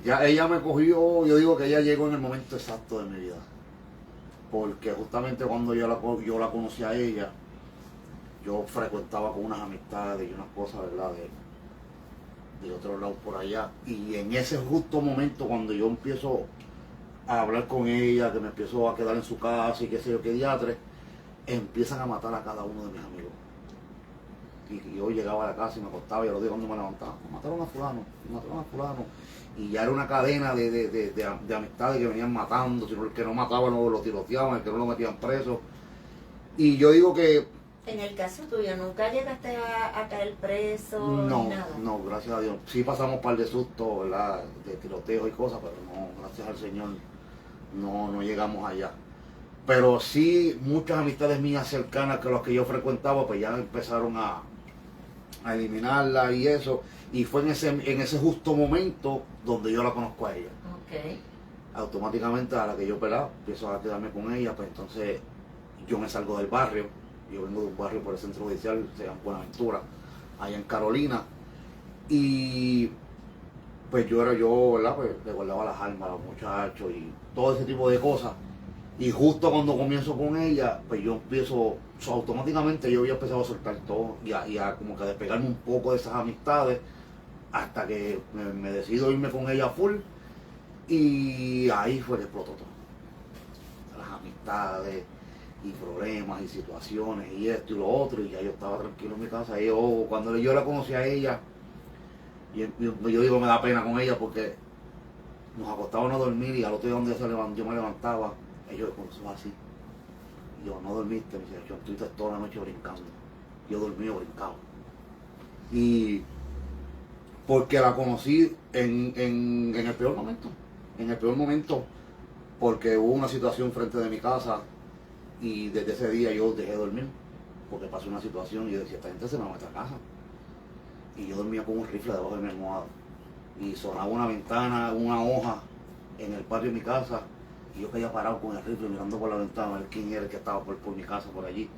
[SPEAKER 2] ya ella me cogió, yo digo que ella llegó en el momento exacto de mi vida. Porque justamente cuando yo la conocí a ella, yo frecuentaba con unas amistades y unas cosas, ¿verdad? De otro lado por allá. Y en ese justo momento, cuando yo empiezo a hablar con ella, que me empiezo a quedar en su casa y qué sé yo, qué diatre, empiezan a matar a cada uno de mis amigos. Y yo llegaba a la casa y me acostaba y a los días cuando me levantaba, mataron a fulano. Y ya era una cadena de amistades que venían matando, sino el que no mataba lo tiroteaban, el que no lo metían preso. Y yo digo que
[SPEAKER 1] En el caso tuyo, ¿nunca llegaste a caer preso
[SPEAKER 2] no,
[SPEAKER 1] ni nada?
[SPEAKER 2] no, gracias a Dios. Sí pasamos un par de sustos, ¿verdad? De tiroteos y cosas, pero no, gracias al Señor, no llegamos allá. Pero sí, muchas amistades mías cercanas que los que yo frecuentaba, pues ya empezaron a eliminarla y eso. Y fue en ese justo momento donde yo la conozco a ella.
[SPEAKER 1] Ok.
[SPEAKER 2] Automáticamente a la que yo empiezo a quedarme con ella, pues entonces yo me salgo del barrio. Yo vengo de un barrio por el centro judicial, se llama Buenaventura, allá en Carolina. Y pues ¿verdad? Pues le guardaba las armas a los muchachos y todo ese tipo de cosas. Y justo cuando comienzo con ella, pues yo empiezo, automáticamente yo había empezado a soltar todo y a como que a despegarme un poco de esas amistades hasta que me decido irme con ella full. Y ahí fue que explotó todo. Las amistades y problemas y situaciones y esto y lo otro, y ya yo estaba tranquilo en mi casa. Cuando yo la conocí a ella, yo digo, me da pena con ella porque nos acostábamos a dormir y al otro día donde yo me levantaba, ellos con los ojos así. Y yo, no dormiste, me decía, yo estuviste toda la noche brincando. Yo dormí brincado. Y porque la conocí en el peor momento. En el peor momento, porque hubo una situación frente de mi casa y desde ese día yo dejé de dormir. Porque pasó una situación y yo decía, esta gente se me va a nuestra casa. Y yo dormía con un rifle debajo de mi almohada. Y sonaba una ventana, una hoja en el patio de mi casa. Y yo caía parado con el rifle mirando por la ventana a ver quién era el que estaba por mi casa, por allí.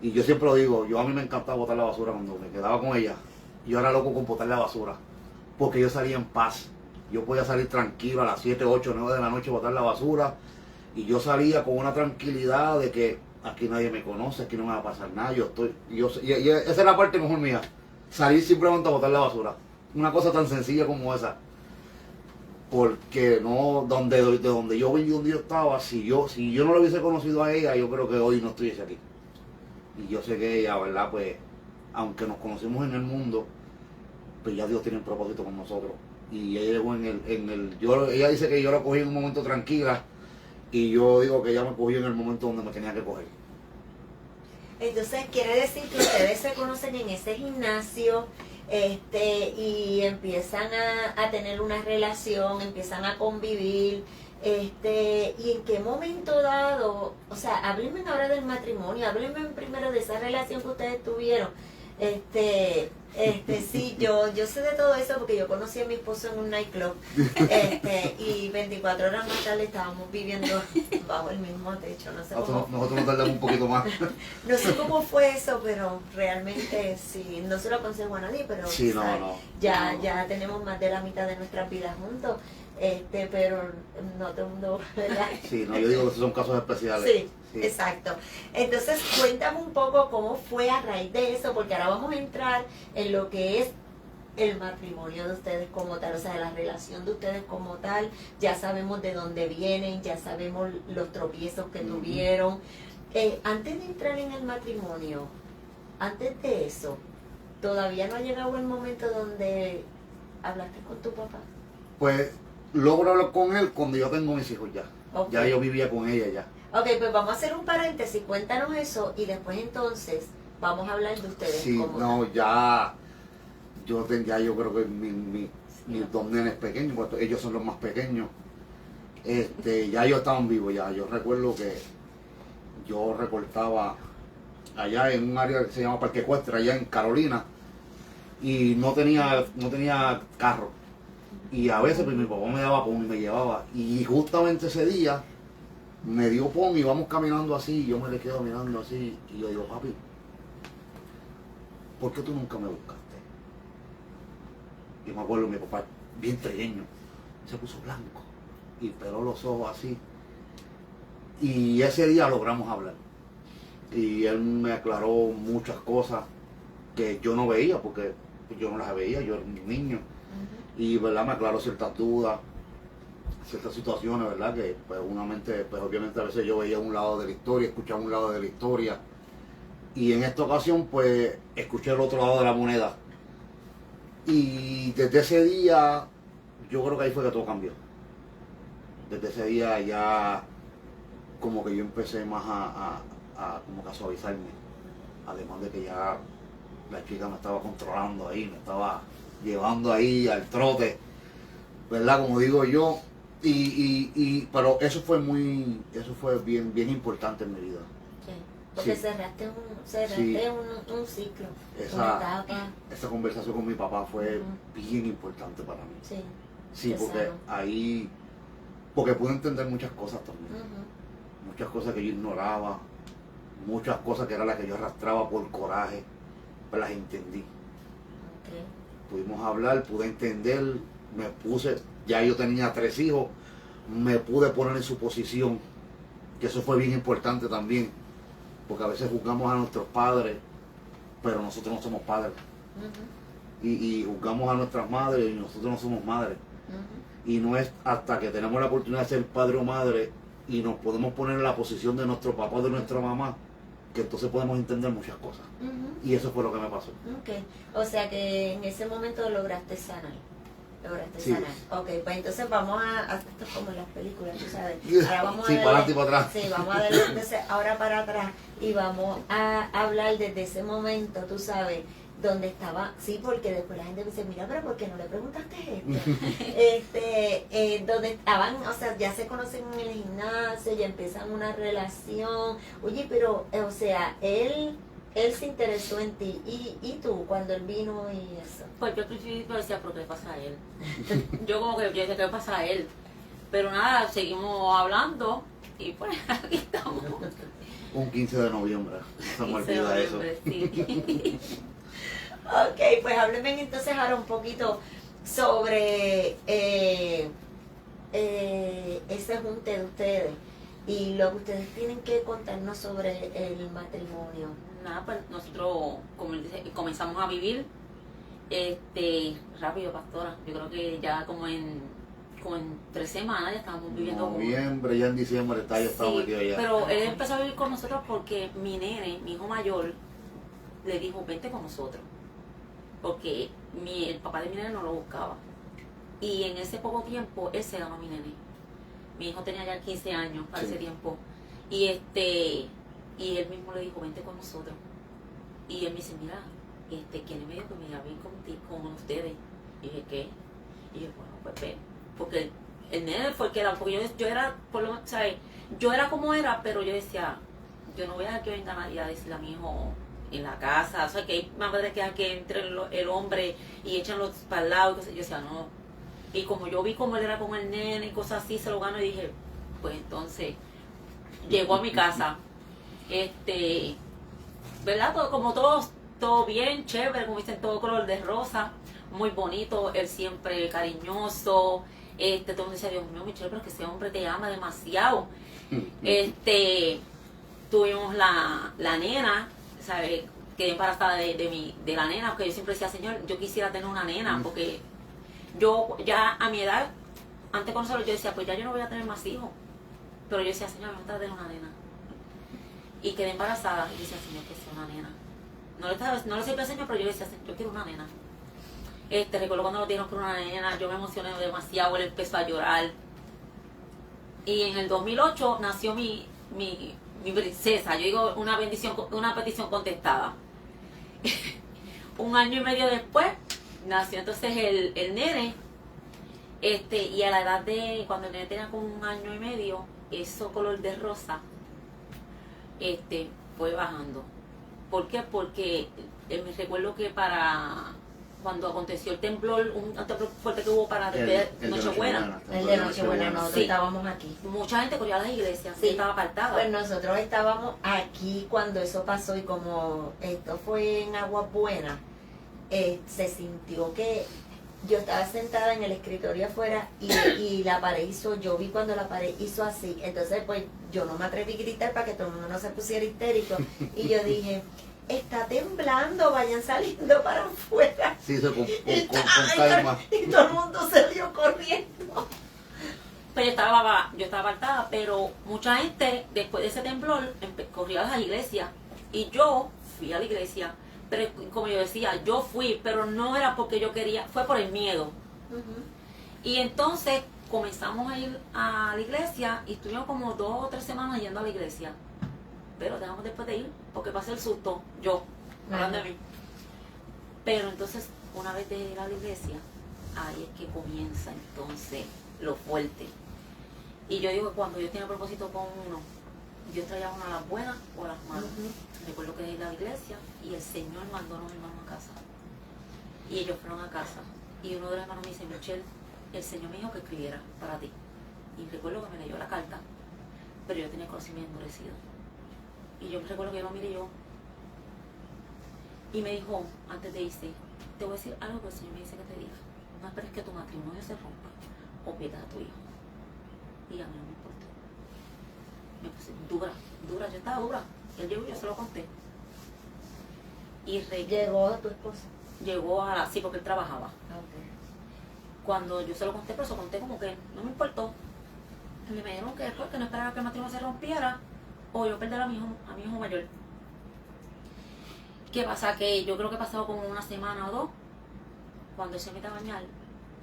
[SPEAKER 2] Y yo siempre lo digo, a mí me encantaba botar la basura cuando me quedaba con ella. Yo era loco con botar la basura. Porque yo salía en paz. Yo podía salir tranquilo a las 7, 8, 9 de la noche a botar la basura. Y yo salía con una tranquilidad de que aquí nadie me conoce, aquí no me va a pasar nada. Y esa es la parte mejor mía. Salir simplemente a botar la basura. Una cosa tan sencilla como esa. Porque no, de donde yo venía, donde yo estaba, si yo no lo hubiese conocido a ella, yo creo que hoy no estuviese aquí. Y yo sé que ella, ¿verdad? Pues, aunque nos conocimos en el mundo, pues ya Dios tiene un propósito con nosotros. Y ella llegó ella dice que yo la cogí en un momento tranquila, y yo digo que ella me cogió en el momento donde me tenía que coger.
[SPEAKER 1] Entonces quiere decir que ustedes se conocen en ese gimnasio, y empiezan a tener una relación, empiezan a convivir, y en qué momento dado, o sea, háblenme ahora del matrimonio, háblenme primero de esa relación que ustedes tuvieron. Sí, yo sé de todo eso porque yo conocí a mi esposo en un nightclub, y 24 horas más tarde estábamos viviendo bajo el mismo techo, no sé cómo.
[SPEAKER 2] Nosotros nos tardamos un poquito más.
[SPEAKER 1] No sé cómo fue eso, pero realmente sí, no se lo aconsejo a nadie, pero
[SPEAKER 2] Sí,
[SPEAKER 1] ya tenemos más de la mitad de nuestras vidas juntos, pero no todo el mundo, ¿verdad?
[SPEAKER 2] Sí, no, yo digo que esos son casos especiales.
[SPEAKER 1] Sí. Exacto. Entonces, cuéntame un poco cómo fue a raíz de eso, porque ahora vamos a entrar en lo que es el matrimonio de ustedes como tal, o sea, la relación de ustedes como tal. Ya sabemos de dónde vienen, ya sabemos los tropiezos que tuvieron. Antes de entrar en el matrimonio, antes de eso, ¿todavía no ha llegado el momento donde hablaste con tu papá?
[SPEAKER 2] Pues logro hablar con él cuando yo tengo mis hijos ya.
[SPEAKER 1] Okay.
[SPEAKER 2] Ya yo vivía con ella ya.
[SPEAKER 1] Ok, pues vamos a hacer un paréntesis, cuéntanos eso y después entonces vamos a hablar de ustedes.
[SPEAKER 2] Sí, no, ya yo creo que mis dos nenes pequeños, pues ellos son los más pequeños, ya ellos estaban vivos ya. Yo recuerdo que yo recortaba allá en un área que se llama Parque Ecuestre, allá en Carolina, y no tenía carro. Y a veces pues, mi papá me daba pon y me llevaba. Y justamente ese día me dio pon y vamos caminando así, y yo me le quedo mirando así, y yo digo, papi, ¿por qué tú nunca me buscaste? Y me acuerdo, mi papá, bien trigueño, se puso blanco y peló los ojos así. Y ese día logramos hablar. Y él me aclaró muchas cosas que yo no veía, porque yo no las veía, yo era un niño. Y verdad me aclaró ciertas dudas, ciertas situaciones, ¿verdad? Que pues obviamente a veces yo veía un lado de la historia, escuchaba un lado de la historia. Y en esta ocasión pues escuché el otro lado de la moneda. Y desde ese día yo creo que ahí fue que todo cambió. Desde ese día ya como que yo empecé más como que a suavizarme. Además de que ya la chica me estaba controlando ahí, me estaba llevando ahí al trote, ¿verdad? Como digo yo. Pero eso fue bien importante en mi vida.
[SPEAKER 1] Sí, porque
[SPEAKER 2] Sí.
[SPEAKER 1] cerraste un ciclo, una etapa.
[SPEAKER 2] Esa conversación con mi papá fue bien importante para mí.
[SPEAKER 1] Sí.
[SPEAKER 2] Sí, porque ahí, porque pude entender muchas cosas también. Muchas cosas que yo ignoraba, muchas cosas que eran las que yo arrastraba por coraje, pues las entendí.
[SPEAKER 1] Okay.
[SPEAKER 2] Pudimos hablar, pude entender, ya yo tenía 3 hijos, me pude poner en su posición, que eso fue bien importante también, porque a veces juzgamos a nuestros padres, pero nosotros no somos padres. Y juzgamos a nuestras madres y nosotros no somos madres. Y no es hasta que tenemos la oportunidad de ser padre o madre y nos podemos poner en la posición de nuestro papá o de nuestra mamá, que entonces podemos entender muchas cosas.
[SPEAKER 1] Ujú.
[SPEAKER 2] Y eso fue lo que me pasó.
[SPEAKER 1] Ok, o sea que en ese momento lograste sanar. Lograste
[SPEAKER 2] Sí.
[SPEAKER 1] sanar. Ok, pues entonces vamos a esto es como en las películas, tú sabes. Ahora vamos
[SPEAKER 2] Sí,
[SPEAKER 1] a
[SPEAKER 2] para adelante y para atrás.
[SPEAKER 1] Sí, vamos a darle entonces ahora para atrás y vamos a hablar desde ese momento, tú sabes, donde estaba, sí, porque después la gente me dice, mira, pero ¿por qué no le preguntaste esto? Donde estaban, o sea, ya se conocen en el gimnasio, ya empiezan una relación. Oye, pero, o sea, él se interesó en ti. ¿Y tú, cuando él vino y eso?
[SPEAKER 3] Pues yo al principio decía, ¿pero qué le pasa a él? Yo como que yo decía, ¿qué le pasa a él? Pero nada, seguimos hablando y pues aquí estamos.
[SPEAKER 2] Un 15 de noviembre. No se me
[SPEAKER 3] 15 de
[SPEAKER 2] olvida eso.
[SPEAKER 3] noviembre, sí.
[SPEAKER 1] Ok, pues háblenme entonces ahora un poquito sobre ese junte de ustedes y lo que ustedes tienen que contarnos sobre el matrimonio.
[SPEAKER 3] Nada, pues nosotros comenzamos a vivir rápido, pastora. Yo creo que ya como en 3 semanas ya estábamos viviendo juntos.
[SPEAKER 2] Noviembre, ya en diciembre está, yo estaba
[SPEAKER 3] Sí,
[SPEAKER 2] metido allá.
[SPEAKER 3] pero él empezó a vivir con nosotros porque mi nene, mi hijo mayor, le dijo, vente con nosotros. Porque el papá de mi nene no lo buscaba. Y en ese poco tiempo, él se ganó a mi nene. Mi hijo tenía ya 15 años para
[SPEAKER 2] Sí.
[SPEAKER 3] ese tiempo. Y él mismo le dijo, vente con nosotros. Y él me dice, mira, ¿quién me dijo que me iba a ir con ustedes? Y dije, ¿qué? Y yo, bueno, pues ven. Porque el nene fue el que era, porque yo era, por lo menos, ¿sabes? Yo era como era, pero yo decía, yo no voy a dejar que venga nadie a decirle a mi hijo en la casa, o sea, que hay madres que entre el hombre y echan los para el lado, y cosas. Yo decía, no. Y como yo vi cómo él era con el nene y cosas así, se lo gano y dije, pues entonces, llegó a mi casa, ¿verdad? Todo bien, chévere, como dicen, todo color de rosa, muy bonito, él siempre cariñoso, todo el mundo decía, Dios mío, Michelle, pero que ese hombre te ama demasiado. Tuvimos la nena, ¿sabes? Quedé embarazada de la nena, porque yo siempre decía, Señor, yo quisiera tener una nena, porque yo ya a mi edad, antes de conocerlo, yo decía, pues ya yo no voy a tener más hijos. Pero yo decía, Señor, me gusta tener una nena. Y quedé embarazada, y decía, Señor, que sea una nena. No le siempre al Señor, pero yo decía, Señor, yo quiero una nena. Recuerdo cuando nos dijeron que era una nena, yo me emocioné demasiado, él empezó a llorar. Y en el 2008 nació mi princesa, yo digo una petición contestada. 1 año y medio después nació entonces el nene, y a la edad de cuando el nene tenía como 1 año y medio, eso color de rosa fue bajando. ¿Por qué? Porque me recuerdo que para cuando aconteció el temblor, un temblor fuerte que hubo para
[SPEAKER 2] El de
[SPEAKER 3] Nochebuena,
[SPEAKER 1] El de Nochebuena, nosotros
[SPEAKER 3] Sí.
[SPEAKER 1] estábamos aquí.
[SPEAKER 3] mucha gente corrió a las iglesias,
[SPEAKER 1] Sí.
[SPEAKER 3] estaba apartada.
[SPEAKER 1] Pues nosotros estábamos aquí cuando eso pasó y como esto fue en Aguas Buenas, se sintió que yo estaba sentada en el escritorio afuera y la pared hizo, yo vi cuando la pared hizo así, entonces pues yo no me atreví a gritar para que todo el mundo no se pusiera histérico y yo dije, está temblando, vayan saliendo para afuera.
[SPEAKER 2] Sí, con
[SPEAKER 1] Ay,
[SPEAKER 2] calma.
[SPEAKER 1] y todo el mundo salió corriendo.
[SPEAKER 3] Pero yo estaba apartada, pero mucha gente después de ese temblor corrió a las iglesias y yo fui a la iglesia, pero como yo decía, yo fui, pero no era porque yo quería, fue por el miedo. Y entonces comenzamos a ir a la iglesia y estuvimos como 2 o 3 semanas yendo a la iglesia, pero dejamos después de ir porque pasé el susto, yo, hablando de mí. Pero entonces, una vez de ir a la iglesia, ahí es que comienza entonces lo fuerte. Y yo digo que cuando Dios tiene propósito con uno, Dios traía a uno a las buenas o a las malas. Recuerdo que ir a la iglesia y el Señor mandó a los hermanos a casa. Y ellos fueron a casa. Y uno de los hermanos me dice, Michelle, el Señor me dijo que escribiera para ti. Y recuerdo que me leyó la carta, pero yo tenía el corazón bien endurecido. Y yo recuerdo que yo lo miré yo. Y me dijo, antes de irse, te voy a decir algo que el Señor me dice que te diga. No esperes que tu matrimonio se rompa o pierdas a tu hijo. Y a mí no me importó. Me puse dura, yo estaba dura. Él llegó y yo se lo conté. Y
[SPEAKER 1] Llegó tu esposa.
[SPEAKER 3] llegó sí, porque él trabajaba. Cuando yo se lo conté, pero se lo conté como que no me importó. Y me dijeron que después que no esperara que el matrimonio se rompiera o yo perder a mi hijo mayor. ¿Qué pasa? Que yo creo que pasaba como una semana o dos, cuando él se mete a bañar,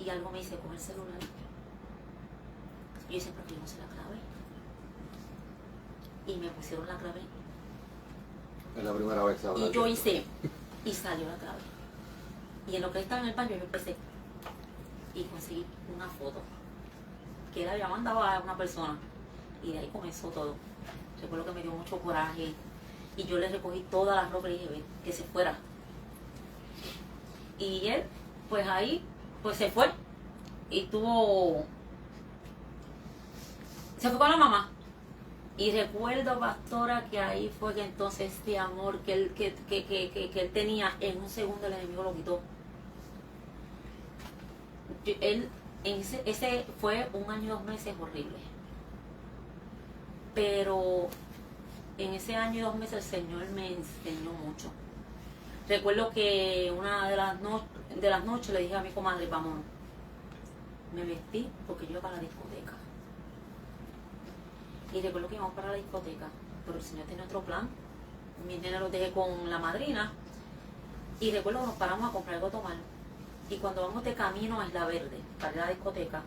[SPEAKER 3] y algo me dice, coge el celular. Y yo siempre que yo no sé la clave. Y me pusieron la clave.
[SPEAKER 2] Es la primera vez que habla.
[SPEAKER 3] Y yo hice, y salió la clave. Y en lo que él estaba en el baño, yo empecé. Y conseguí una foto que él había mandado a una persona. Y de ahí comenzó todo. Recuerdo que me dio mucho coraje. Y yo le recogí toda la ropa y le dije, "Ven, que se fuera". Y él, pues ahí, pues se fue. Y se fue con la mamá. Y recuerdo, pastora, que ahí fue que entonces este amor que él tenía, en un segundo el enemigo lo quitó. Ese fue 1 año y 2 meses horrible. Pero en ese año y 2 meses el Señor me enseñó mucho. Recuerdo que una de las noches le dije a mi comadre, vamos, me vestí porque yo iba para la discoteca. Y recuerdo que íbamos para la discoteca, pero el Señor tenía otro plan. Mis nenes los dejé con la madrina. Y recuerdo que nos paramos a comprar algo a tomar. Y cuando vamos de camino a Isla Verde, para ir a la discoteca,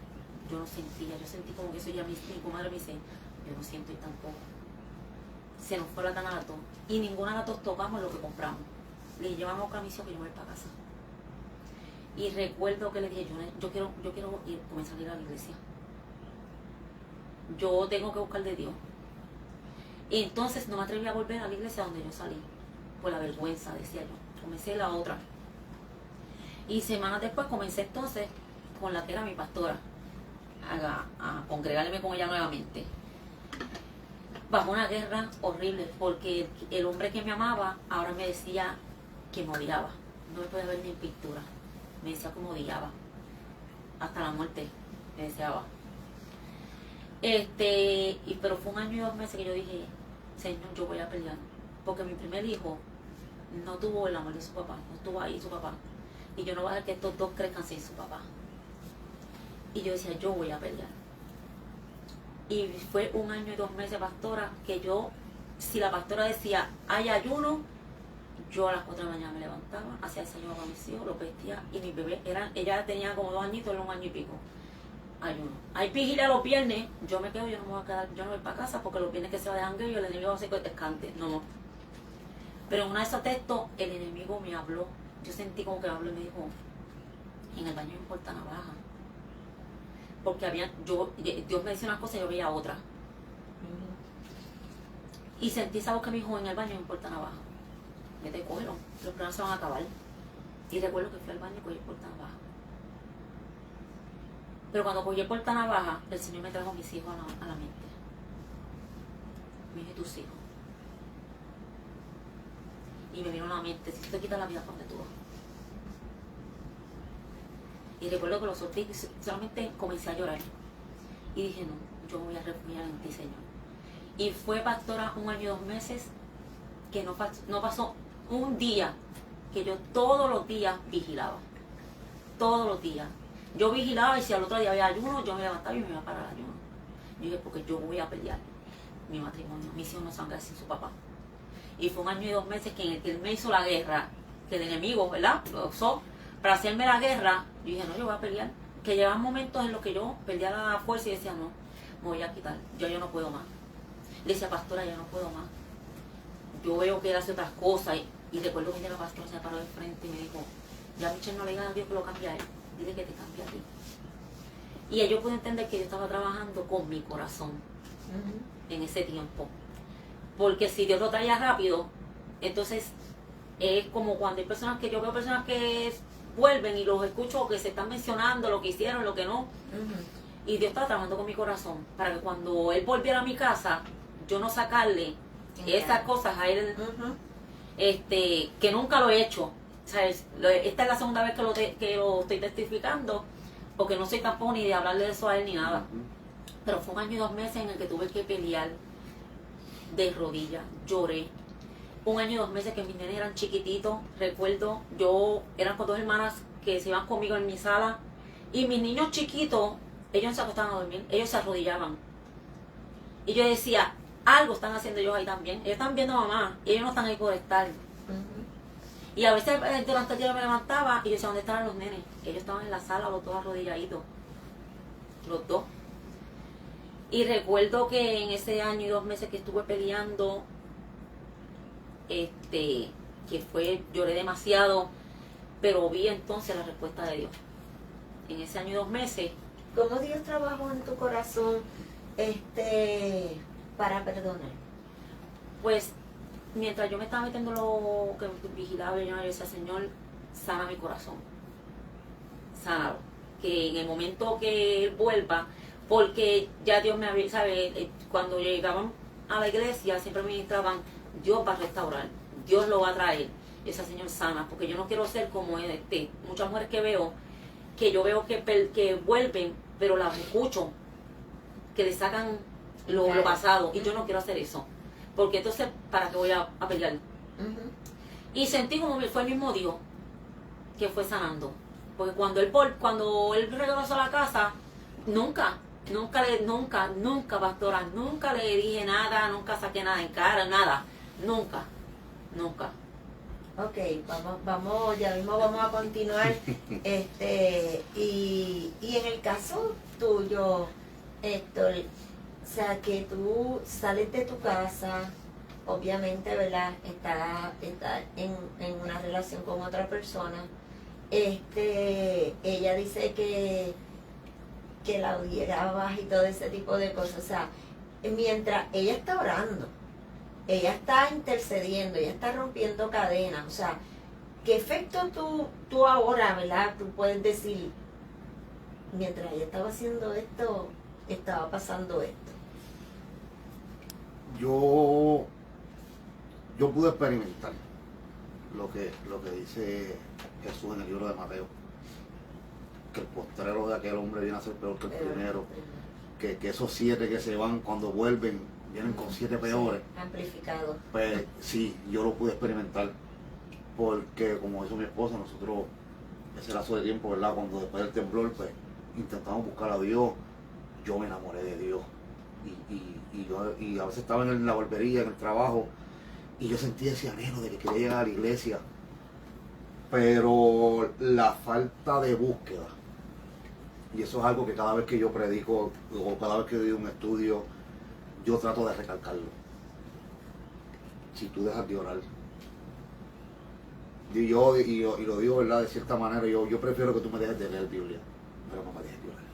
[SPEAKER 3] yo no sentía, yo sentí como que eso ya mi comadre me dice, yo no siento y tampoco. Se nos fue la tan a las 2 y ninguna de las dos tocamos lo que compramos. Le llevamos camisión que yo me voy para casa. Y recuerdo que le dije, yo quiero ir, comenzar a ir a la iglesia. Yo tengo que buscar de Dios. Y entonces no me atreví a volver a la iglesia donde yo salí. Por la vergüenza, decía yo. Comencé la otra. Y semanas después comencé entonces con la que era mi pastora. A congregarme con ella nuevamente. Bajo una guerra horrible, porque el hombre que me amaba ahora me decía que me odiaba. No me podía ver ni en pintura. Me decía que me odiaba. Hasta la muerte me deseaba. Pero fue 1 año y 2 meses que yo dije, Señor, yo voy a pelear. Porque mi primer hijo no tuvo el amor de su papá, no estuvo ahí su papá. Y yo no voy a dejar que estos dos crezcan sin su papá. Y yo decía, yo voy a pelear. Y fue 1 año y 2 meses, pastora, que yo, si la pastora decía, hay ayuno, yo a las 4 de la mañana me levantaba, hacía desayuno para mis hijos, los vestía, y mis bebés ella tenía como 2 añitos, él 1 año y pico. Ayuno. Hay vigilia los viernes, yo me quedo, yo no me voy a quedar, yo no voy para casa, porque los viernes que se va de jangueo y el enemigo va a hacer que descante, no. Pero en uno de esos textos, el enemigo me habló, yo sentí como que me habló y me dijo, en el baño me importa navaja. Porque Dios me decía una cosa y yo veía otra. Y sentí esa voz que me dijo, en el baño me importa navaja. Vete, cógelo, los planes se van a acabar. Y recuerdo que fui al baño y cogí el portanavaja. Pero cuando cogí el portanavaja, el Señor me trajo a mis hijos a la mente. Me dije, tus hijos. Y me vino a la mente, si tú te quitas la vida, ¿para dónde tú vas? Y recuerdo que lo solté y solamente comencé a llorar. Y dije, no, yo me voy a refugiar en ti, Señor. Y fue, pastora, 1 año y 2 meses que no pasó un día que yo todos los días vigilaba. Todos los días. Yo vigilaba y si al otro día había ayuno, yo me levantaba y me iba para el ayuno. Yo dije, porque yo voy a pelear mi matrimonio. Mis hijos no se van a quedar sin su papá. Y fue 1 año y 2 meses que en el que él me hizo la guerra, que el enemigo, ¿verdad?, lo usó para hacerme la guerra. Yo dije, no, yo voy a pelear. Que llegaban momentos en los que yo perdía la fuerza y decía, no, me voy a quitar. Yo no puedo más. Le decía, pastora, ya no puedo más. Yo veo que él hace otras cosas. Y recuerdo que la pastora se paró de frente y me dijo, ya Michelle, no le digas a Dios que lo cambie a él. Dile que te cambie a ti. Y ellos pude entender que yo estaba trabajando con mi corazón en ese tiempo. Porque si Dios lo traía rápido, entonces es como cuando hay personas que yo veo personas que vuelven y los escucho que se están mencionando lo que hicieron, lo que no. Y Dios estaba trabajando con mi corazón para que cuando él volviera a mi casa, yo no sacarle esas cosas a él, que nunca lo he hecho. ¿Sabes? Esta es la segunda vez que lo estoy testificando, porque no soy tampoco ni de hablarle de eso a él ni nada. Pero fue 1 año y 2 meses en el que tuve que pelear de rodillas, lloré. 1 año y 2 meses que mis nenes eran chiquititos. Recuerdo, eran con 2 hermanas que se iban conmigo en mi sala, y mis niños chiquitos, ellos se acostaban a dormir, ellos se arrodillaban. Y yo decía, algo están haciendo ellos ahí también. Ellos están viendo a mamá, y ellos no están ahí por estar. Y a veces durante el día me levantaba y yo decía, ¿dónde estaban los nenes? Ellos estaban en la sala, los dos arrodilladitos. Los dos. Y recuerdo que en ese año y 2 meses que estuve peleando, lloré demasiado, pero vi entonces la respuesta de Dios. En ese año y 2 meses.
[SPEAKER 1] ¿Cómo Dios trabajó en tu corazón para perdonar?
[SPEAKER 3] Pues, mientras yo me estaba metiendo lo que vigilaba, yo decía, Señor, sana mi corazón. Sánalo. Que en el momento que Él vuelva, porque ya Dios me había, ¿sabe? Cuando llegaban a la iglesia, siempre me ministraban, Dios va a restaurar, Dios lo va a traer. Y esa Señor sana, porque yo no quiero ser como muchas mujeres que yo veo que vuelven, pero las escucho, que le sacan lo pasado, y yo no quiero hacer eso. Porque entonces, ¿para qué voy a pelear?
[SPEAKER 1] Uh-huh.
[SPEAKER 3] Y sentí como fue el mismo Dios que fue sanando. Porque cuando él regresó a la casa, nunca, pastora, nunca le dije nada, nunca saqué nada en cara, nada, nunca.
[SPEAKER 1] Ok, vamos, ya mismo vamos a continuar. Y en el caso tuyo, Héctor, o sea, que tú sales de tu casa, obviamente, ¿verdad? Estás en una relación con otra persona. Ella dice que la odiabas y todo ese tipo de cosas. O sea, mientras ella está orando, ella está intercediendo, ella está rompiendo cadenas. O sea, ¿qué efecto tú ahora, ¿verdad? Tú puedes decir, mientras ella estaba haciendo esto, estaba pasando esto?
[SPEAKER 2] Yo pude experimentar lo que dice Jesús en el libro de Mateo, que el postrero de aquel hombre viene a ser peor que el primero, que esos 7 que se van cuando vuelven vienen con 7 peores.
[SPEAKER 1] Sí, amplificado.
[SPEAKER 2] Pues sí, yo lo pude experimentar, porque como dijo mi esposa, nosotros ese lazo de tiempo, ¿verdad? Cuando después del temblor, pues intentamos buscar a Dios, yo me enamoré de Dios. Y a veces estaba en la barbería, en el trabajo, y yo sentía ese anhelo de que quería llegar a la iglesia, pero la falta de búsqueda, y eso es algo que cada vez que yo predico o cada vez que doy un estudio, yo trato de recalcarlo. Si tú dejas de orar, y lo digo, ¿verdad? De cierta manera, yo prefiero que tú me dejes de leer Biblia, pero no me dejes de orar.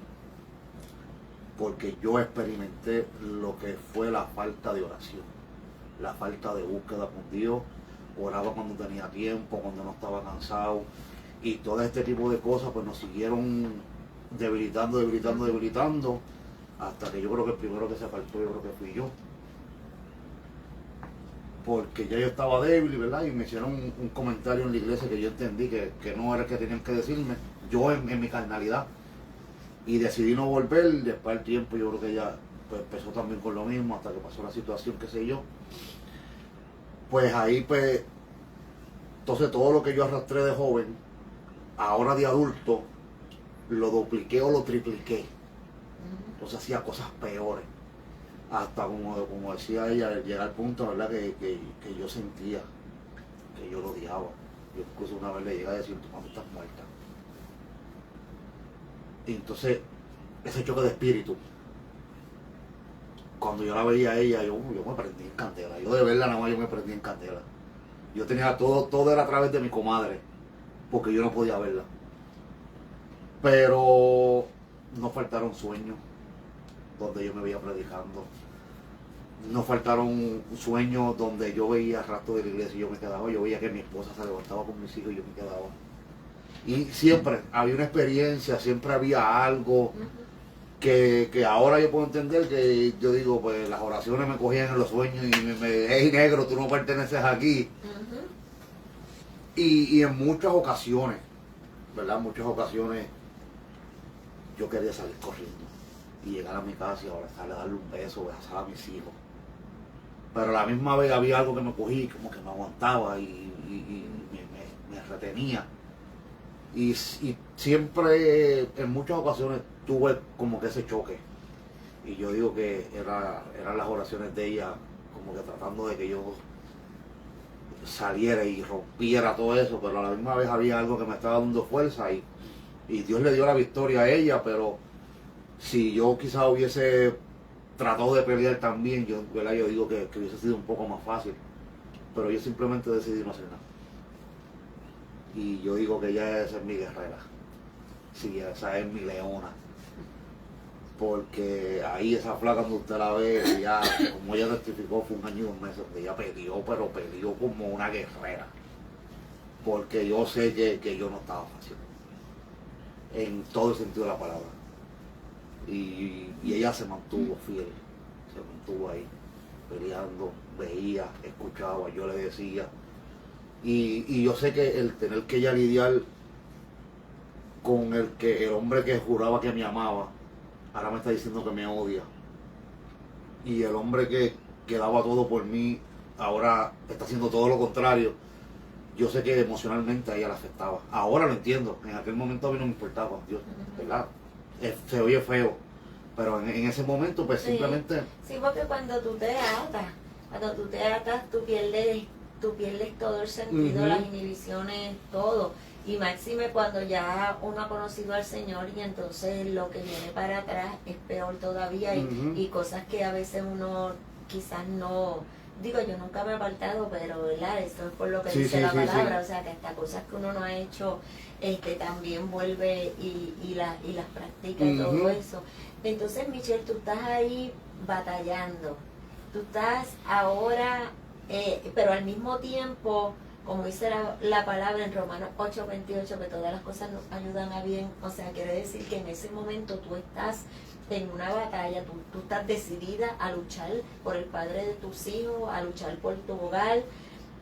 [SPEAKER 2] Porque yo experimenté lo que fue la falta de oración, la falta de búsqueda con Dios. Oraba cuando tenía tiempo, cuando no estaba cansado, y todo este tipo de cosas pues nos siguieron debilitando, hasta que yo creo que el primero que se apartó, yo creo que fui yo, porque ya yo estaba débil, ¿verdad? Y me hicieron un comentario en la iglesia que yo entendí que no era el que tenían que decirme, yo en mi carnalidad. Y decidí no volver. Después del tiempo yo creo que ella pues, empezó también con lo mismo, hasta que pasó la situación, qué sé yo. Pues ahí pues, entonces todo lo que yo arrastré de joven, ahora de adulto, lo dupliqué o lo tripliqué. Entonces hacía cosas peores. Hasta como decía ella, llegar al punto, ¿verdad? Que yo sentía que yo lo odiaba. Yo incluso una vez le llegué a decir, ¿tú cuándo estás muerta? Y entonces, ese choque de espíritu, cuando yo la veía a ella, yo me prendí en candela. Yo de verla nada más yo me prendí en candela. Yo tenía todo era a través de mi comadre, porque yo no podía verla. Pero no faltaron sueños donde yo me veía predicando. No faltaron sueños donde yo veía rastro de la iglesia y yo me quedaba. Yo veía que mi esposa se levantaba con mis hijos y yo me quedaba. Y siempre había una experiencia, siempre había algo que ahora yo puedo entender, que yo digo, pues las oraciones me cogían en los sueños y hey negro, tú no perteneces aquí. Y en muchas ocasiones, ¿verdad? Muchas ocasiones yo quería salir corriendo y llegar a mi casa y abrazarle, darle un beso, abrazar a mis hijos. Pero a la misma vez había algo que me cogí, como que me aguantaba y me retenía. Y siempre, en muchas ocasiones, tuve como que ese choque. Y yo digo que eran las oraciones de ella, como que tratando de que yo saliera y rompiera todo eso, pero a la misma vez había algo que me estaba dando fuerza y Dios le dio la victoria a ella, pero si yo quizás hubiese tratado de pelear también, yo, ¿verdad? Yo digo que hubiese sido un poco más fácil, pero yo simplemente decidí no hacer nada. Y yo digo que esa es mi guerrera, sí, esa es mi leona, porque ahí esa flaca donde usted la ve, ella, como ella testificó, fue 1 año y 2 meses donde ella peleó, pero peleó como una guerrera, porque yo sé que yo no estaba fácil, en todo el sentido de la palabra, y ella se mantuvo fiel, se mantuvo ahí, peleando, veía, escuchaba, yo le decía, y yo sé que el tener que ella lidiar con el hombre que juraba que me amaba, ahora me está diciendo que me odia. Y el hombre que daba todo por mí, ahora está haciendo todo lo contrario. Yo sé que emocionalmente a ella la afectaba. Ahora lo entiendo. En aquel momento a mí no me importaba. Dios, ¿verdad? Se oye feo. Pero en ese momento, pues
[SPEAKER 1] Sí.
[SPEAKER 2] simplemente...
[SPEAKER 1] Sí, porque cuando tú te atas, tú pierdes todo el sentido,
[SPEAKER 2] Ujú.
[SPEAKER 1] las inhibiciones, todo. Y máxime cuando ya uno ha conocido al Señor y entonces lo que viene para atrás es peor todavía
[SPEAKER 2] Ujú.
[SPEAKER 1] y cosas que a veces uno quizás no, digo, yo nunca me he apartado, pero ¿verdad? Eso es por lo que
[SPEAKER 2] Sí,
[SPEAKER 1] dice
[SPEAKER 2] sí,
[SPEAKER 1] la
[SPEAKER 2] sí,
[SPEAKER 1] palabra,
[SPEAKER 2] sí.
[SPEAKER 1] o sea que hasta cosas que uno no ha hecho también vuelve y las practica y todo
[SPEAKER 2] Ujú.
[SPEAKER 1] eso. Entonces, Michelle, tú estás ahí batallando, tú estás ahora, pero al mismo tiempo, como dice la palabra en Romanos 8:28, que todas las cosas nos ayudan a bien, o sea, quiere decir que en ese momento tú estás en una batalla, tú estás decidida a luchar por el padre de tus hijos, a luchar por tu hogar,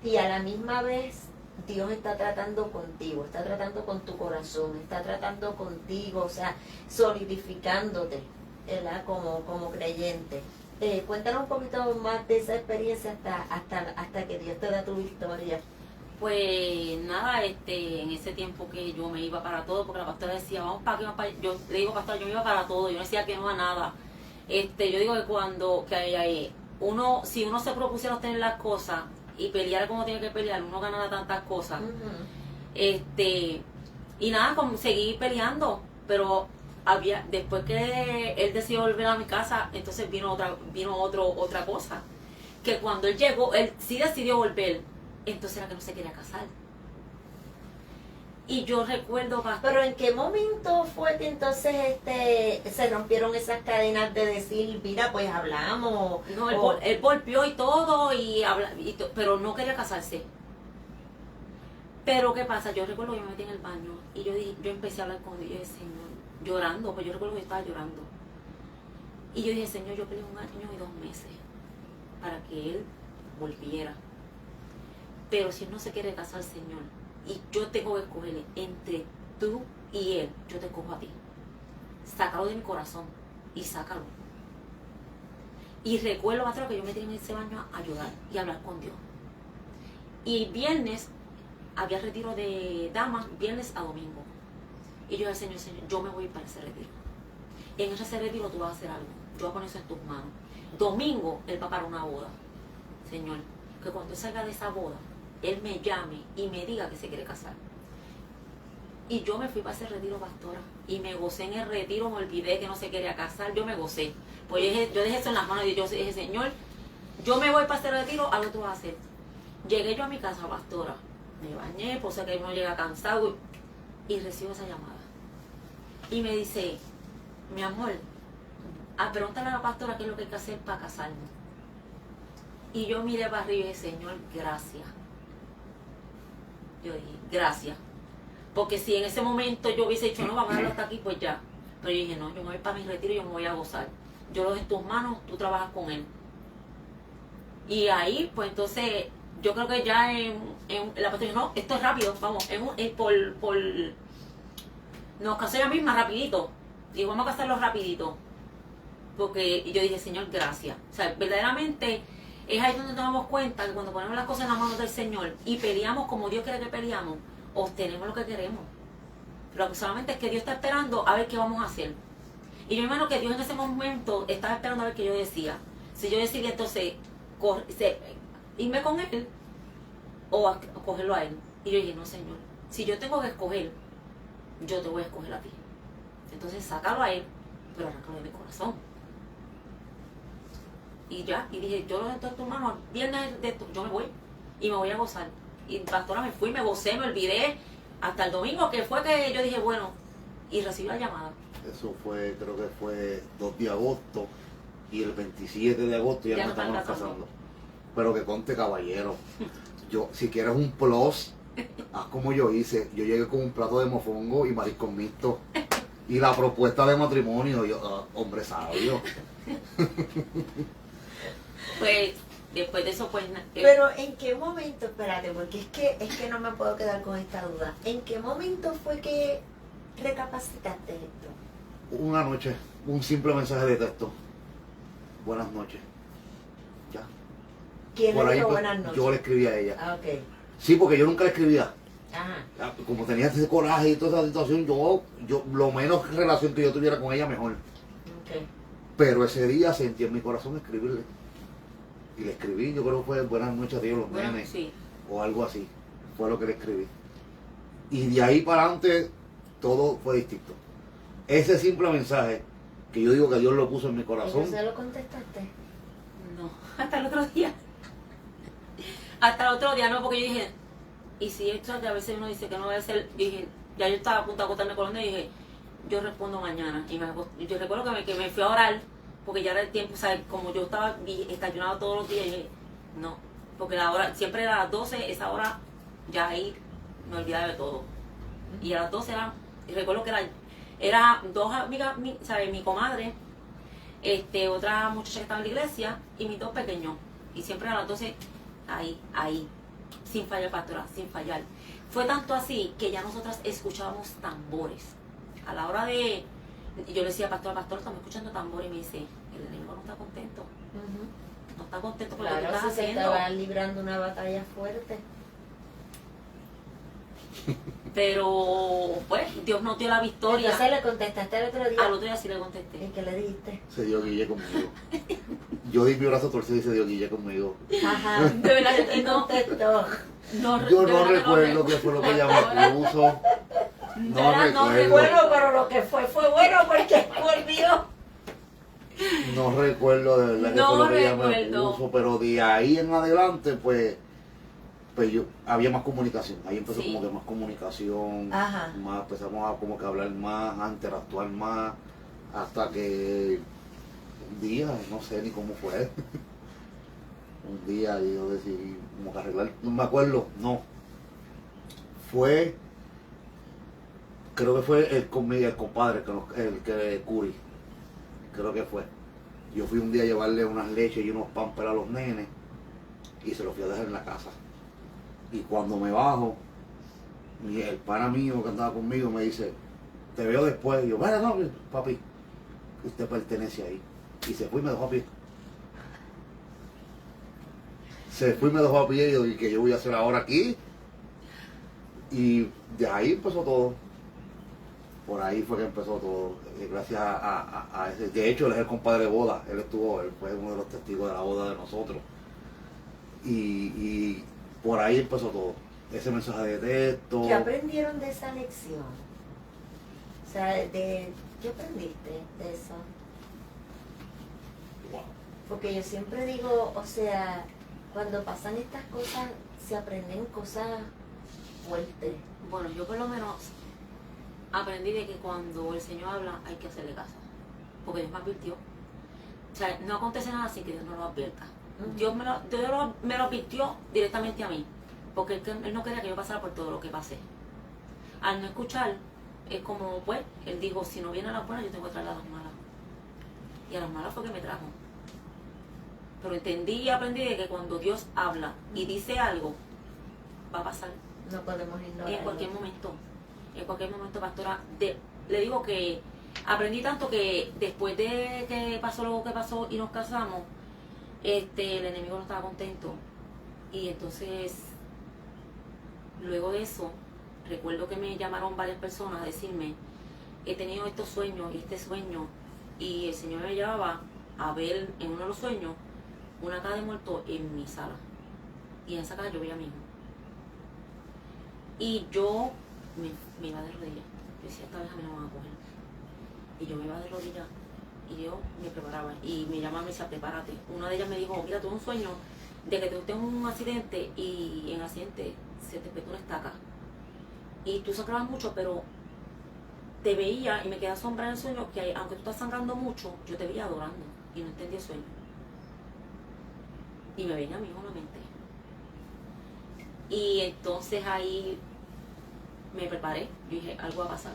[SPEAKER 1] y a la misma vez Dios está tratando contigo, está tratando con tu corazón, está tratando contigo, o sea, solidificándote, ¿verdad? Como creyente. Cuéntanos un poquito más de esa experiencia hasta que Dios te da tu victoria.
[SPEAKER 3] Pues nada, en ese tiempo que yo me iba para todo, porque la pastora decía, vamos para aquí, vamos para allá. Yo le digo, pastora, yo me iba para todo, yo no decía que no a nada. Yo digo que si uno se propusiera obtener las cosas y pelear como tiene que pelear, uno ganará tantas cosas. Y nada, seguí peleando, pero después que él decidió volver a mi casa, entonces vino otra cosa. Que cuando él llegó, él sí decidió volver, entonces era que no se quería casar. Y yo recuerdo bastante.
[SPEAKER 1] Pero ¿en qué momento fue que entonces se rompieron esas cadenas de decir, mira, pues hablamos?
[SPEAKER 3] No, él golpeó y todo, pero no quería casarse. Pero ¿qué pasa? Yo recuerdo que yo me metí en el baño y yo empecé a hablar con Dios, Señor, llorando, pues yo recuerdo que yo estaba llorando. Y yo dije, Señor, yo peleé 1 año y 2 meses para que él volviera. Pero si él no se quiere casar, Señor, y yo tengo que escogerle entre tú y él, yo te cojo a ti. Sácalo de mi corazón y sácalo. Y recuerdo, pastor, que yo me tiré en ese baño a llorar y a hablar con Dios. Y viernes había retiro de damas, viernes a domingo. Y yo dije, Señor, yo me voy para ese retiro. Y en ese retiro tú vas a hacer algo. Yo voy a poner eso en tus manos. Domingo, él va para una boda. Señor, que cuando él salga de esa boda, él me llame y me diga que se quiere casar. Y yo me fui para ese retiro, pastora. Y me gocé en el retiro, me olvidé que no se quería casar. Yo me gocé. Pues yo dejé eso en las manos de Dios. Yo dije, Señor, yo me voy para ese retiro, algo tú vas a hacer. Llegué yo a mi casa, pastora. Me bañé, puse que uno llega cansado y recibo esa llamada. Y me dice, mi amor, pregúntale a la pastora qué es lo que hay que hacer para casarnos. Y yo miré para arriba y dije, Señor, gracias. Yo dije, gracias. Porque si en ese momento yo hubiese dicho, no, vamos a darlo hasta aquí, pues ya. Pero yo dije, no, yo me voy para mi retiro y yo me voy a gozar. Yo lo dejo en tus manos, tú trabajas con él. Y ahí, pues entonces, yo creo que ya la pastora dijo, no, esto es rápido, vamos, nos casó ella misma rapidito. Y vamos a casarlo rapidito. Porque yo dije, Señor, gracias. O sea, verdaderamente es ahí donde nos damos cuenta que cuando ponemos las cosas en las manos del Señor y peleamos como Dios quiere que peleamos, obtenemos lo que queremos. Pero que solamente es que Dios está esperando a ver qué vamos a hacer. Y yo imagino que Dios en ese momento estaba esperando a ver qué yo decía. Si yo decidía entonces irme con él, o cogerlo a él. Y yo dije, no, Señor, si yo tengo que escoger, yo te voy a escoger a ti. Entonces sácalo a él, pero arráncalo de mi corazón. Y ya, y dije, yo lo dejo en tus manos, viernes de esto, yo me voy y me voy a gozar. Y pastora, me fui, me gocé, me olvidé, hasta el domingo, que fue que yo dije, bueno, y recibí la llamada.
[SPEAKER 2] Eso fue, creo que fue 2 de agosto, y el 27 de agosto ya
[SPEAKER 3] Ya
[SPEAKER 2] nos
[SPEAKER 3] nos están
[SPEAKER 2] estamos
[SPEAKER 3] casando.
[SPEAKER 2] casando. Pero que conte, caballero, si quieres un plus, haz como yo hice. Yo llegué con un plato de mofongo y marisco mixto. Y la propuesta de matrimonio, yo, hombre sabio.
[SPEAKER 3] Pues, después de eso, pues...
[SPEAKER 1] Pero ¿en qué momento, espérate, porque es que no me puedo quedar con esta duda. ¿En qué momento fue que recapacitaste esto?
[SPEAKER 2] Una noche, un simple mensaje de texto. Buenas noches. Ya.
[SPEAKER 1] ¿Quién
[SPEAKER 2] Por
[SPEAKER 1] le
[SPEAKER 2] ahí
[SPEAKER 1] dijo
[SPEAKER 2] pues,
[SPEAKER 1] buenas noches?
[SPEAKER 2] yo le escribí a ella.
[SPEAKER 1] Ah, ok.
[SPEAKER 2] Sí, porque yo nunca le escribía.
[SPEAKER 1] Ajá.
[SPEAKER 2] Como tenía ese coraje y toda esa situación, yo lo menos relación que yo tuviera con ella, mejor.
[SPEAKER 1] Ok.
[SPEAKER 2] Pero ese día sentí en mi corazón escribirle. Y le escribí, yo creo que fue buenas noches a Dios, los
[SPEAKER 3] Bueno,
[SPEAKER 2] nenes.
[SPEAKER 3] sí.
[SPEAKER 2] O algo así. Fue lo que le escribí. Y de ahí para adelante, todo fue distinto. Ese simple mensaje, que yo digo que Dios lo puso en mi
[SPEAKER 1] ¿Y
[SPEAKER 2] corazón.
[SPEAKER 1] tú se lo contestaste?
[SPEAKER 3] No, hasta el otro día. Hasta el otro día no, porque yo dije, y si esto a veces uno dice que no debe ser, yo dije, ya yo estaba a punto de acostarme con él y dije, yo respondo mañana. Y yo recuerdo que me fui a orar, porque ya era el tiempo, o sea, como yo estaba desayunado todos los días, y dije, no, porque la hora, siempre era a las 12, esa hora, ya ahí me olvidaba de todo. Y a las 12 era, y recuerdo que era 2 amigas, ¿sabes? Mi comadre, otra muchacha que estaba en la iglesia y mis 2 pequeños. Y siempre a las 12, ahí, sin fallar, pastora, sin fallar. Fue tanto así que ya nosotras escuchábamos tambores. A la hora de, yo le decía, pastor, estamos escuchando tambores, y me dice, el enemigo no está contento.
[SPEAKER 1] Ujú.
[SPEAKER 3] No está contento con lo que tú
[SPEAKER 1] Claro,
[SPEAKER 3] estás
[SPEAKER 1] si se
[SPEAKER 3] haciendo.
[SPEAKER 1] estaba librando una batalla fuerte.
[SPEAKER 3] Pero, pues, Dios nos dio la victoria.
[SPEAKER 1] Entonces le contestaste el otro día.
[SPEAKER 3] Al otro día sí le contesté.
[SPEAKER 1] ¿Y qué le dijiste?
[SPEAKER 2] Se dio Guille conmigo. Yo di mi brazo torcido y se dio Guille conmigo.
[SPEAKER 1] Ajá.
[SPEAKER 3] De verdad,
[SPEAKER 1] ¿Qué te
[SPEAKER 3] no.
[SPEAKER 1] contestó?
[SPEAKER 2] Yo no recuerdo qué fue lo que ella me puso. No recuerdo.
[SPEAKER 1] Bueno, pero lo que fue bueno porque volvió.
[SPEAKER 2] No recuerdo de verdad qué
[SPEAKER 3] No
[SPEAKER 2] fue lo que ella me
[SPEAKER 3] recuerdo.
[SPEAKER 2] puso, pero de ahí en adelante, pues yo había más comunicación. Ahí empezó
[SPEAKER 3] Sí.
[SPEAKER 2] como que más comunicación,
[SPEAKER 1] Ajá.
[SPEAKER 2] más empezamos a como que hablar más, a interactuar más, hasta que un día, no sé ni cómo fue, un día yo decidí como que arreglar, no me acuerdo, no, fue, creo que fue el compadre, el que Curi, creo que fue. Yo fui un día a llevarle unas leches y unos pampers a los nenes y se los fui a dejar en la casa. Y cuando me bajo, el pana mío que andaba conmigo me dice, te veo después. Y yo, bueno, no, papi, usted pertenece ahí. Y se fue y me dejó a pie. Se fue y me dejó a pie y yo, ¿y qué yo voy a hacer ahora aquí? Y de ahí empezó todo. Por ahí fue que empezó todo. Gracias a ese. De hecho, él es el compadre de boda. Él fue uno de los testigos de la boda de nosotros. Y por ahí empezó todo. Ese mensaje de texto.
[SPEAKER 1] ¿Qué aprendieron de esa lección? O sea, ¿qué aprendiste de eso?
[SPEAKER 2] Wow.
[SPEAKER 1] Porque yo siempre digo, o sea, cuando pasan estas cosas, se aprenden cosas fuertes.
[SPEAKER 3] Bueno, yo por lo menos aprendí de que cuando el Señor habla hay que hacerle caso. Porque Dios me advirtió. O sea, no acontece nada sin que Dios no lo advierta.
[SPEAKER 1] Ujú.
[SPEAKER 3] Dios me lo advirtió directamente a mí. Porque él no quería que yo pasara por todo lo que pasé. Al no escuchar, es como, pues, Él dijo, si no vienen las buenas, yo tengo que traer a las malas. Y a las malas fue que me trajo. Pero entendí y aprendí de que cuando Dios habla y dice algo, va a pasar.
[SPEAKER 1] No podemos ignorar.
[SPEAKER 3] En cualquier momento, pastora, le digo que aprendí tanto que después de que pasó lo que pasó y nos casamos, el enemigo no estaba contento. Y entonces, luego de eso, recuerdo que me llamaron varias personas a decirme, he tenido estos sueños y este sueño, y el Señor me llevaba a ver en uno de los sueños una caja de muertos en mi sala. Y en esa caja yo veía a mi hijo. Y yo me iba de rodillas. Yo decía, esta vez a mí no me van a coger. Y yo me iba de rodillas y yo me preparaba. Y mi mamá me decía, prepárate. Una de ellas me dijo, mira, tuve un sueño de que te un accidente y en el accidente se te petó una estaca. Y tú sangrabas mucho, pero te veía y me quedaba sombra en el sueño que aunque tú estás sangrando mucho, yo te veía adorando y no entendía el sueño. Y me venía a mí a la mente. Y entonces ahí me preparé, yo dije, algo va a pasar.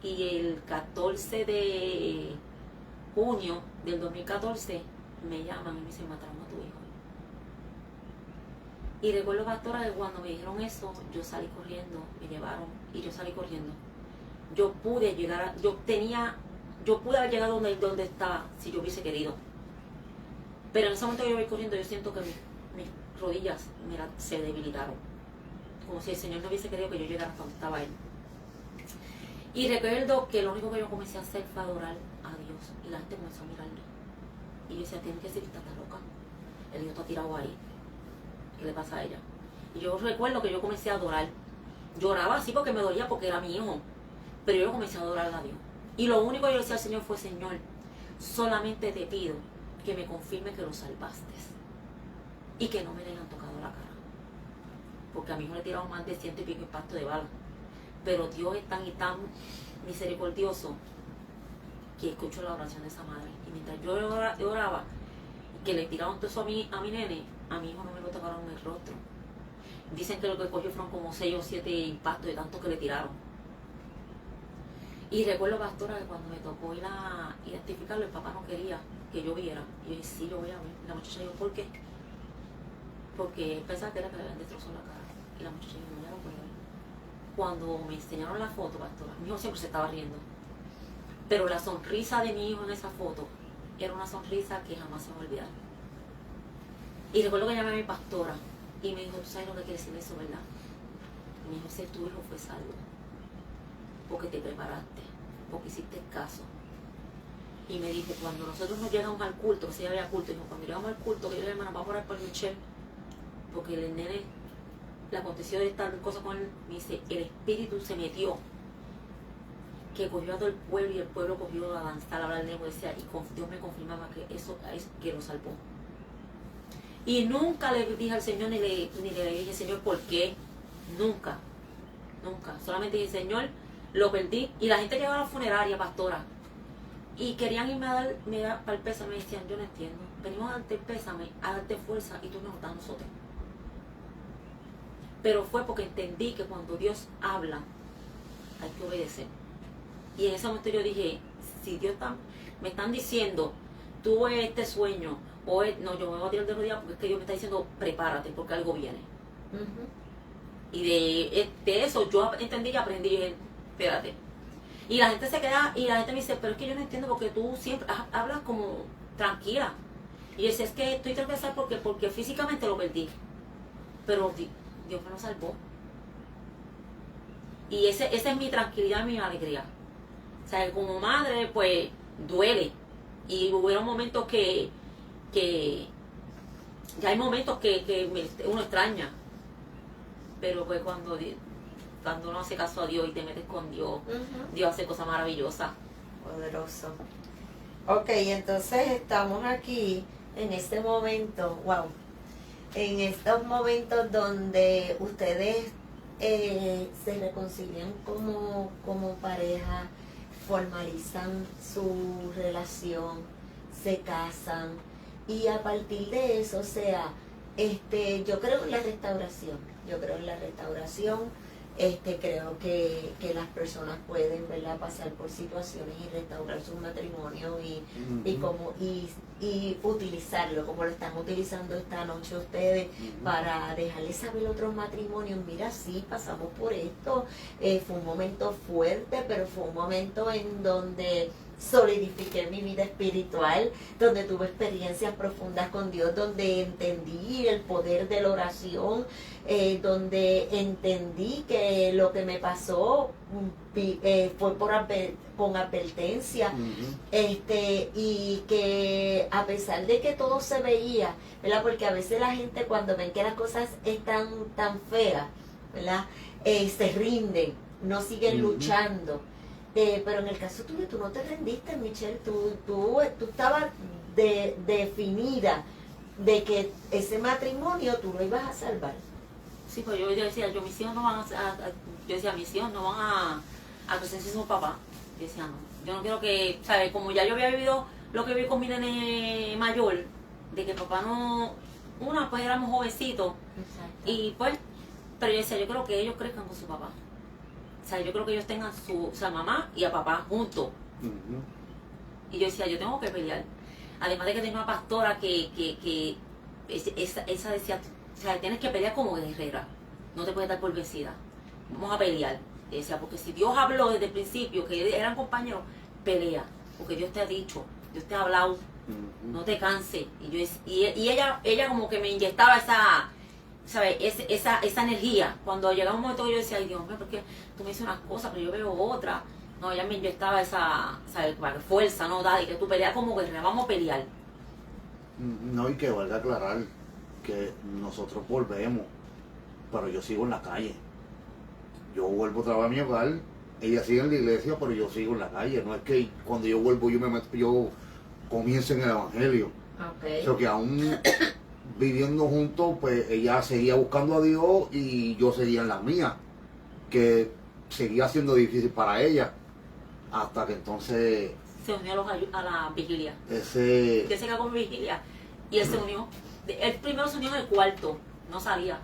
[SPEAKER 3] Y el 14 de junio del 2014 me llaman y me dicen, mataron a tu hijo. Y recuerdo, pastora, que cuando me dijeron eso, yo salí corriendo, me llevaron y yo salí corriendo. Yo pude llegar, yo pude haber llegado donde estaba si yo hubiese querido. Pero en ese momento que yo voy corriendo, yo siento que mis rodillas se debilitaron. Como si el Señor no hubiese querido que yo llegara hasta donde estaba Él. Y recuerdo que lo único que yo comencé a hacer fue adorar a Dios. Y la gente comenzó a mirarme. Y yo decía, tienes que decir que está loca. El Dios está tirado ahí. ¿Qué le pasa a ella? Y yo recuerdo que yo comencé a adorar. Lloraba así porque me dolía porque era mi hijo. Pero yo comencé a adorar a Dios. Y lo único que yo le decía al Señor fue, Señor, solamente te pido que me confirme que lo salvaste. Y que no me le hayan tocado la cara. Porque a mi hijo le tiraron más de 100 y pico impactos de bala. Pero Dios es tan y tan misericordioso que escucho la oración de esa madre. Y mientras yo oraba, que le tiraron todo eso a mi nene, a mi hijo no me lo tocaron en el rostro. Dicen que lo que cogió fueron como 6 o 7 impactos de tanto que le tiraron. Y recuerdo, pastora, que cuando me tocó ir a identificarlo, el papá no quería que yo viera. Y yo dije, sí, yo voy a ver. La muchacha dijo, ¿por qué? Porque él pensaba que era que le habían destrozado la cara. Y la muchacha dijo, no, ya lo puedo ver. Cuando me enseñaron la foto, pastora, mi hijo siempre se estaba riendo. Pero la sonrisa de mi hijo en esa foto era una sonrisa que jamás se me va a olvidar. Y recuerdo que llamé a mi pastora y me dijo, ¿tú sabes lo que quiere decir eso, verdad? Y me dijo, ese tu hijo fue salvo. Porque te preparaste, porque hiciste caso. Y me dijo, cuando nosotros nos llegamos al culto, que se había culto, dijo, cuando llegamos al culto, que yo le dije, hermana, vamos a orar por Michelle, porque el nene le aconteció de esta cosa con él, me dice, el espíritu se metió, que cogió a todo el pueblo y el pueblo cogió a danzar, a hablar en lengua, decía, y Dios me confirmaba que eso es que lo salvó. Y nunca le dije al Señor, ni le dije, Señor, ¿por qué? Nunca. Solamente dije, Señor, lo perdí. Y la gente llegaba a la funeraria, pastora, y querían irme a dar para el pésame. Me decían, yo no entiendo. Venimos a darte el pésame, a darte fuerza, y tú nos das a nosotros. Pero fue porque entendí que cuando Dios habla, hay que obedecer. Y en ese momento yo dije, si Dios me están diciendo, tuve este sueño, o no, yo me voy a tirar de rodillas porque es que Dios me está diciendo, prepárate, porque algo viene. Y de eso yo entendí y aprendí, y dije, espérate. Y la gente se queda, y la gente me dice, pero es que yo no entiendo porque tú siempre hablas como tranquila. Y yo decía, es que estoy tranquila porque físicamente lo perdí. Pero Dios me lo salvó. Y esa es mi tranquilidad y mi alegría. O sea, como madre, pues, duele. Y hubieron momentos que ya hay momentos que uno extraña. Pero pues cuando uno hace caso a Dios y te metes con Dios, Dios hace cosas maravillosas.
[SPEAKER 1] Poderoso. Ok, entonces estamos aquí en este momento, wow, en estos momentos donde ustedes se reconcilian como pareja, formalizan su relación, se casan, y a partir de eso, o sea, yo creo en la restauración, creo que las personas pueden, ¿verdad?, pasar por situaciones y restaurar su matrimonio y utilizarlo como lo están utilizando esta noche ustedes para dejarles saber a otros matrimonios, mira, sí, pasamos por esto, fue un momento fuerte, pero fue un momento en donde solidifiqué mi vida espiritual, donde tuve experiencias profundas con Dios, donde entendí el poder de la oración, donde entendí que lo que me pasó fue con advertencia, y que a pesar de que todo se veía, ¿verdad? Porque a veces la gente cuando ven que las cosas están tan feas, ¿verdad? Se rinden, no siguen luchando. Pero en el caso tuyo, tú no te rendiste, Michelle, tú estabas definida de que ese matrimonio tú lo ibas a salvar.
[SPEAKER 3] Sí, pues yo decía, mis hijos no van mis hijos no van a crecer sin su papá. Yo decía, no, yo no quiero que, ¿sabes? Como ya yo había vivido lo que viví con mi nene mayor, de que papá no, pues éramos jovencitos, y pues, pero yo decía, yo creo que ellos crezcan con su papá. O sea, yo creo que ellos tengan a mamá y a papá juntos. Y yo decía, yo tengo que pelear. Además de que tenía una pastora que esa decía, o sea, tienes que pelear como guerrera. No te puedes dar por vencida. Vamos a pelear. Y decía, porque si Dios habló desde el principio, que eran compañeros, pelea. Porque Dios te ha dicho, Dios te ha hablado, no te canses. Y ella como que me inyectaba esa, ¿sabes? Esa energía. Cuando llegaba un momento que yo decía, ay Dios mío, porque tú me dices unas cosas, pero yo veo otra. No, ella me inyectaba esa, ¿sabes? Fuerza, ¿no? Y que tú peleas como guerrera, vamos a pelear.
[SPEAKER 2] No, y que valga aclarar que nosotros volvemos, pero yo sigo en la calle. Yo vuelvo otra vez a mi hogar, ella sigue en la iglesia, pero yo sigo en la calle. No es que cuando yo vuelvo yo comienzo en el evangelio. O sea, que aún viviendo juntos, pues ella seguía buscando a Dios y yo seguía en las mías, que seguía siendo difícil para ella, hasta que entonces
[SPEAKER 3] se unió a la vigilia. Yo
[SPEAKER 2] se
[SPEAKER 3] quedó con vigilia y él se unió. Él primero se unió en el cuarto, no salía.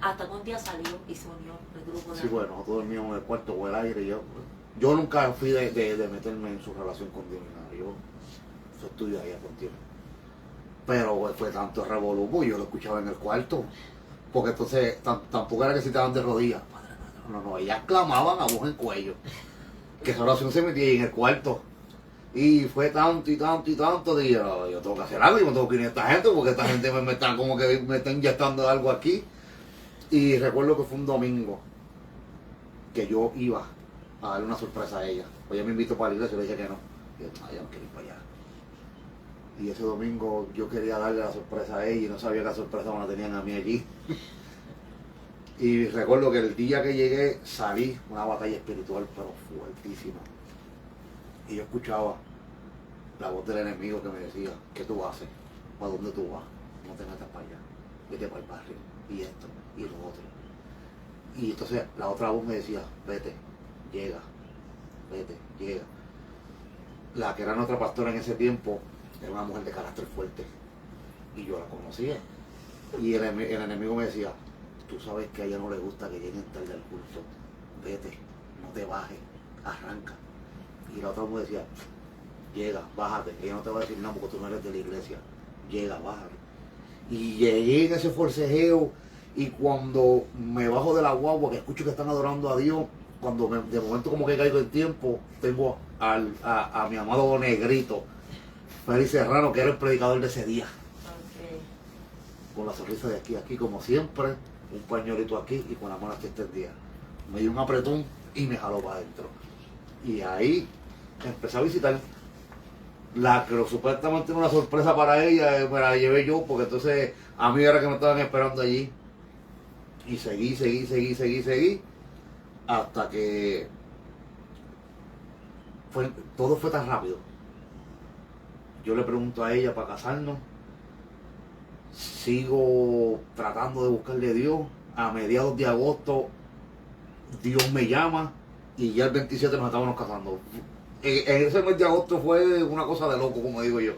[SPEAKER 3] Hasta que un día salió y se unió el grupo de
[SPEAKER 2] sí, bueno, nosotros dormíamos en el cuarto o el aire. Yo nunca fui de meterme en su relación con Dios ni nada. Yo estudio ahí con Dios. Pero fue tanto revolú, pues yo lo escuchaba en el cuarto. Porque entonces tampoco era que se estaban de rodillas. No, ellas clamaban a voz en cuello. Que esa oración se metía ahí en el cuarto. Y fue tanto y tanto y tanto de yo tengo que hacer algo, yo me tengo que ir a esta gente porque esta gente me está como que me está inyectando algo aquí. Y recuerdo que fue un domingo que yo iba a darle una sorpresa a ella. Pues ella me invitó para la iglesia y le dije que no. Y yo, no, yo no quiero ir para allá. Y ese domingo yo quería darle la sorpresa a ella y no sabía que la sorpresa me la tenían a mí allí. Y recuerdo que el día que llegué salí una batalla espiritual pero fuertísima. Y yo escuchaba la voz del enemigo que me decía, ¿qué tú haces? ¿Para dónde tú vas? No te metas para allá, vete para el barrio, y esto, y lo otro. Y entonces la otra voz me decía, vete, llega. La que era nuestra pastora en ese tiempo era una mujer de carácter fuerte, y yo la conocía. Y el enemigo me decía, tú sabes que a ella no le gusta que lleguen tarde al culto, vete, no te bajes, arranca. Y la otra me decía, llega, bájate, ella no te va a decir nada porque tú no eres de la iglesia, llega, bájate. Y llegué en ese forcejeo y cuando me bajo de la guagua, que escucho que están adorando a Dios, cuando de momento como que caigo en tiempo, tengo a mi amado negrito, Félix Serrano, que era el predicador de ese día. Con la sonrisa de aquí, como siempre, un pañuelito aquí y con la mano aquí extendida. Me dio un apretón y me jaló para adentro. Y ahí empecé a visitar. La que supuestamente era una sorpresa para ella, me la llevé yo, porque entonces a mí era que me estaban esperando allí. Y seguí, hasta que todo fue tan rápido. Yo le pregunto a ella para casarnos, sigo tratando de buscarle a Dios. A mediados de agosto Dios me llama y ya el 27 nos estábamos casando. En ese mes de agosto fue una cosa de loco, como digo yo.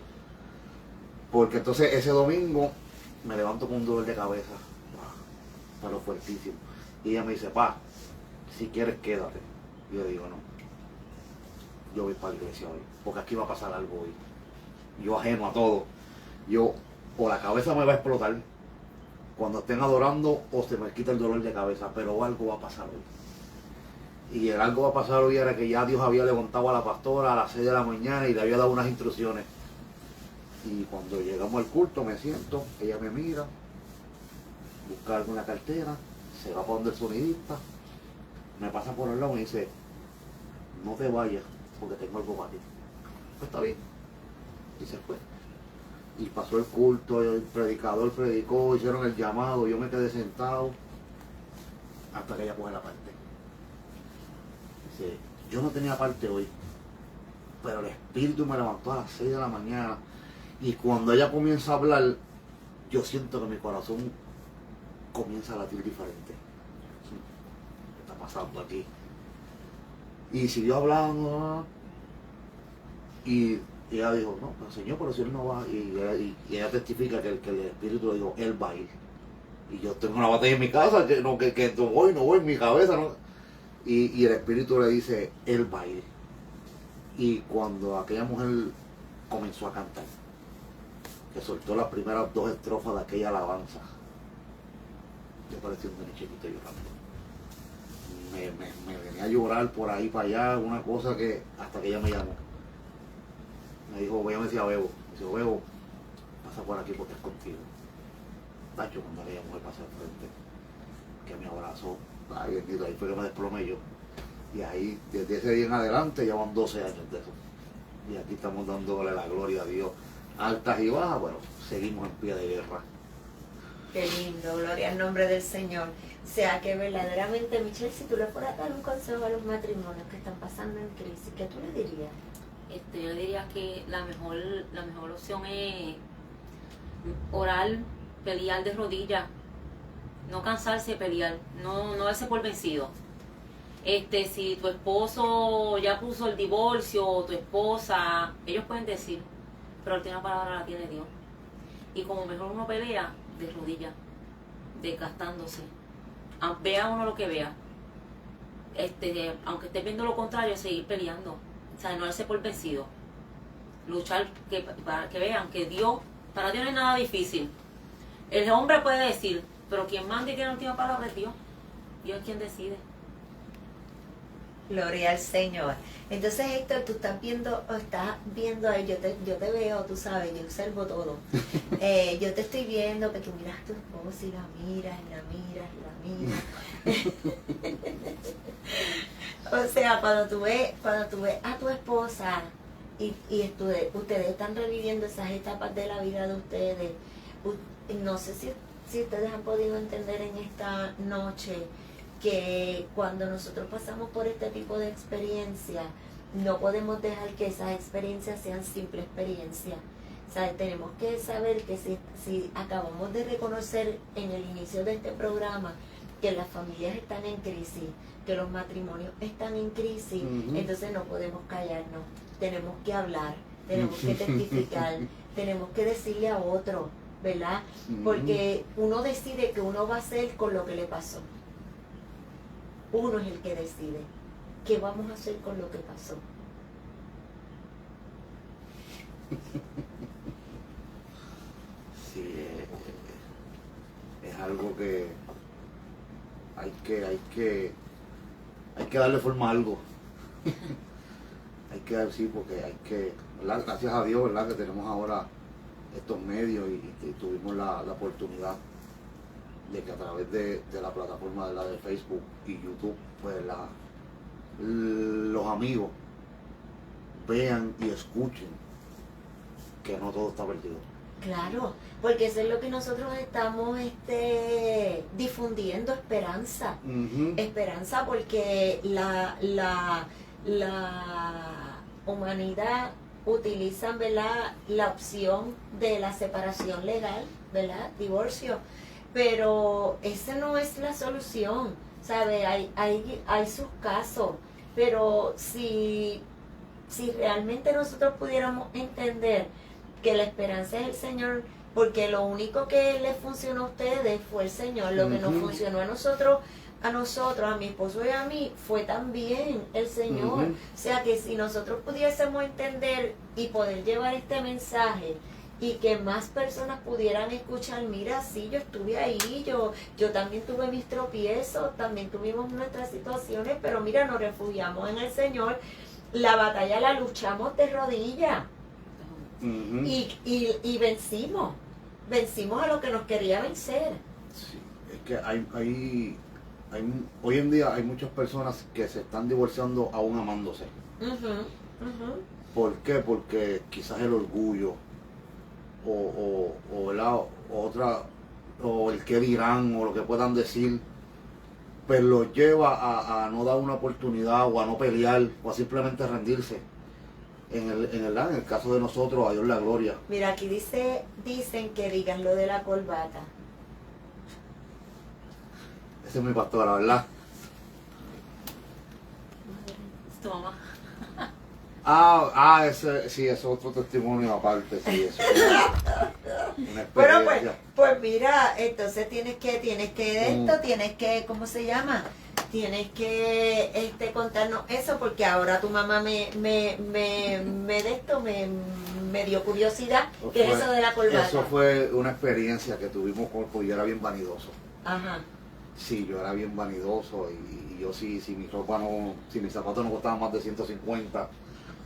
[SPEAKER 2] Porque entonces ese domingo me levanto con un dolor de cabeza, pero fuertísimo. Y ella me dice, pa, si quieres quédate. Y yo digo, no, yo voy para la iglesia hoy, porque aquí va a pasar algo hoy. Yo ajeno a todo. O la cabeza me va a explotar cuando estén adorando, o se me quita el dolor de cabeza, pero algo va a pasar hoy. Y el algo va a pasar hoy era que ya Dios había levantado a la pastora a las 6 de la mañana y le había dado unas instrucciones. Y cuando llegamos al culto me siento, ella me mira, busca alguna cartera, se va para donde el sonidista, me pasa por el lado y me dice, no te vayas porque tengo algo para ti. Pues está bien. Y se fue. Y pasó el culto, el predicador predicó, hicieron el llamado, yo me quedé sentado hasta que ella coge la parte. Dice, yo no tenía parte hoy, pero el Espíritu me levantó a las 6 de la mañana y cuando ella comienza a hablar, yo siento que mi corazón comienza a latir diferente. ¿Qué está pasando aquí? Y siguió hablando y ella dijo, no, pero Señor, pero si él no va, y ella testifica que el Espíritu le dijo, él va a ir. Y yo tengo una batalla en mi casa, que no voy en mi cabeza, ¿no? Y el Espíritu le dice, él va a ir. Y cuando aquella mujer comenzó a cantar, que soltó las primeras 2 estrofas de aquella alabanza, yo parecía un nene chiquito llorando. Me venía a llorar por ahí para allá, una cosa que hasta que ella me llamó. Me dijo, ella me decía Bebo, me dice, Bebo, pasa por aquí porque es contigo. Tacho, cuando aquella mujer pasó al frente, que me abrazó, ay bendito, ahí fue que me desplomé yo. Y ahí, desde ese día en adelante, ya van 12 años de eso. Y aquí estamos dándole la gloria a Dios. Altas y bajas, bueno, seguimos en pie de guerra.
[SPEAKER 1] Qué lindo, gloria al nombre del Señor. O sea que verdaderamente, Michelle, si tú le fueras a dar un consejo a los matrimonios que están pasando en crisis, ¿qué tú le dirías?
[SPEAKER 3] Yo diría que la mejor opción es orar, pelear de rodillas, no cansarse de pelear, no darse por vencido. Si tu esposo ya puso el divorcio, o tu esposa, ellos pueden decir, pero la última palabra la tiene Dios. Y como mejor uno pelea, de rodillas, desgastándose. Vea uno lo que vea. Aunque estés viendo lo contrario, seguir peleando. O sea, no darse por vencido. Luchar para que vean que Dios, para Dios no es nada difícil. El hombre puede decir, pero quien manda y tiene la última palabra es Dios. Dios es quien decide.
[SPEAKER 1] Gloria al Señor. Entonces, Héctor, tú estás viendo ahí, yo te veo, tú sabes, yo observo todo. Yo te estoy viendo que tú miras a tu esposa y la miras. O sea, cuando tú ves a tu esposa y ustedes están reviviendo esas etapas de la vida de ustedes, no sé si ustedes han podido entender en esta noche que cuando nosotros pasamos por este tipo de experiencia, no podemos dejar que esas experiencias sean simple experiencias. O sea, tenemos que saber que si acabamos de reconocer en el inicio de este programa que las familias están en crisis, que los matrimonios están en crisis, entonces no podemos callarnos. Tenemos que hablar, tenemos que testificar, tenemos que decirle a otro, ¿verdad? Porque uno decide qué uno va a hacer con lo que le pasó. Uno es el que decide qué vamos a hacer con lo que pasó.
[SPEAKER 2] Sí, es algo que hay que darle forma a algo. Sí, porque hay que, ¿verdad? Gracias a Dios, ¿verdad? Que tenemos ahora estos medios y tuvimos la oportunidad de que a través de la plataforma de Facebook y YouTube, pues los amigos vean y escuchen que no todo está perdido.
[SPEAKER 1] Claro, porque eso es lo que nosotros estamos difundiendo, esperanza. Esperanza porque la humanidad utiliza, ¿verdad?, la opción de la separación legal, ¿verdad?, divorcio. Pero esa no es la solución, ¿sabe? Hay sus casos, pero si realmente nosotros pudiéramos entender que la esperanza es el Señor, porque lo único que les funcionó a ustedes fue el Señor, lo que nos funcionó a nosotros, a mi esposo y a mí, fue también el Señor. O sea que si nosotros pudiésemos entender y poder llevar este mensaje y que más personas pudieran escuchar, mira, sí, yo estuve ahí, yo también tuve mis tropiezos, también tuvimos nuestras situaciones, pero mira, nos refugiamos en el Señor, la batalla la luchamos de rodillas
[SPEAKER 2] Ujú.
[SPEAKER 1] y vencimos a lo que nos quería vencer.
[SPEAKER 2] Sí, es que hoy en día hay muchas personas que se están divorciando aún amándose.
[SPEAKER 1] Ujú, ujú.
[SPEAKER 2] ¿Por qué? Porque quizás el orgullo ¿verdad? O el qué dirán o lo que puedan decir, pues los lleva a no dar una oportunidad o a no pelear o a simplemente rendirse. En el caso de nosotros, a Dios la gloria.
[SPEAKER 1] Mira, aquí dicen que digan lo de la corbata.
[SPEAKER 2] Esa es mi pastora, ¿verdad?
[SPEAKER 3] Es tu mamá.
[SPEAKER 2] Ese sí, es otro testimonio aparte, sí, eso. Una
[SPEAKER 1] Pero
[SPEAKER 2] experiencia.
[SPEAKER 1] pues mira, entonces tienes que, ¿cómo se llama? Tienes que contarnos eso, porque ahora tu mamá me dio curiosidad, que es eso de la corbata.
[SPEAKER 2] Eso fue una experiencia que tuvimos porque yo era bien vanidoso.
[SPEAKER 1] Ajá.
[SPEAKER 2] Sí, yo era bien vanidoso y yo si mis zapatos no costaban más de 150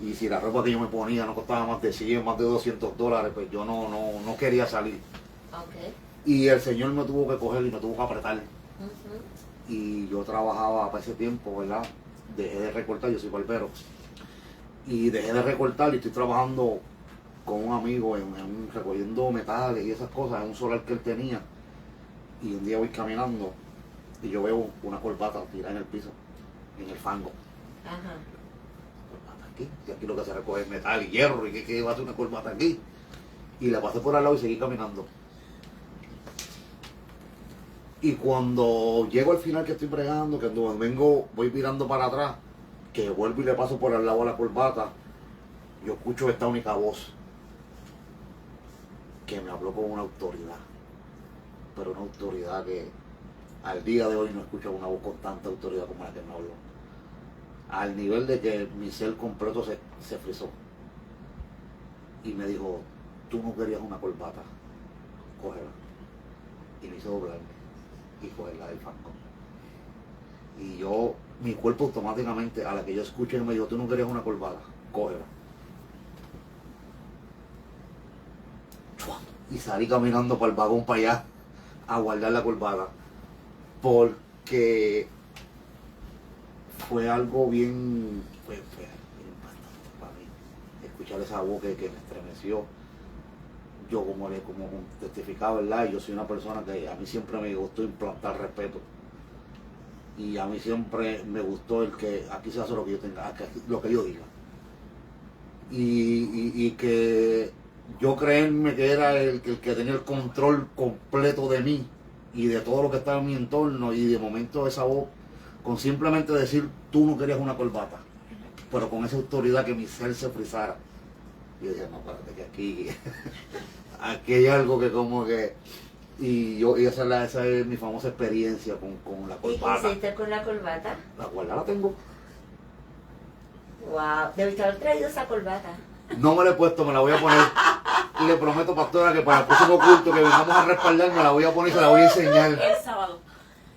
[SPEAKER 2] y si la ropa que yo me ponía no costaba más de 100, más de $200, pues yo no quería salir.
[SPEAKER 1] Okay.
[SPEAKER 2] Y el Señor me tuvo que coger y me tuvo que apretar.
[SPEAKER 1] Ujú.
[SPEAKER 2] Y yo trabajaba para ese tiempo, ¿verdad? Dejé de recortar, yo soy barbero. Y dejé de recortar y estoy trabajando con un amigo recogiendo metales y esas cosas en un solar que él tenía. Y un día voy caminando y yo veo una corbata tirada en el piso, en el fango.
[SPEAKER 1] Ajá.
[SPEAKER 2] Corbata aquí, y aquí lo que se recoge es metal y hierro, y que va a hacer una corbata aquí. Y la pasé por al lado y seguí caminando. Y cuando llego al final que estoy bregando, que cuando voy mirando para atrás, que vuelvo y le paso por al lado a la corbata, yo escucho esta única voz que me habló con una autoridad, pero una autoridad que al día de hoy no escucho una voz con tanta autoridad como la que me habló, al nivel de que mi ser completo se frizó y me dijo: tú no querías una corbata, cógela. Y me hizo doblarme y cogerla del fango. Y mi cuerpo automáticamente, a la que yo escuché, me dijo: tú no querías una corbata, cógela. Y salí caminando para el vagón para allá a guardar la corbata, porque fue algo bien impactante para mí escuchar esa voz que me estremeció. Yo como testificaba, ¿verdad? Yo soy una persona que a mí siempre me gustó implantar respeto, y a mí siempre me gustó el que aquí se hace lo que yo tenga, lo que yo diga, y que yo creerme que era el que tenía el control completo de mí y de todo lo que estaba en mi entorno, y de momento esa voz, con simplemente decir: tú no querías una corbata, pero con esa autoridad, que mi ser se frizara. Y yo dije: no, espérate, que aquí hay algo que como que... Y esa es mi famosa experiencia con la
[SPEAKER 1] ¿Y qué
[SPEAKER 2] corbata.
[SPEAKER 1] hiciste con la corbata?
[SPEAKER 2] La cual la tengo.
[SPEAKER 1] Wow, debiste haber traído esa corbata.
[SPEAKER 2] No me la he puesto, me la voy a poner. Le prometo, pastora, que para el próximo culto que vengamos a respaldar, me la voy a poner y se la voy a enseñar.
[SPEAKER 3] El sábado.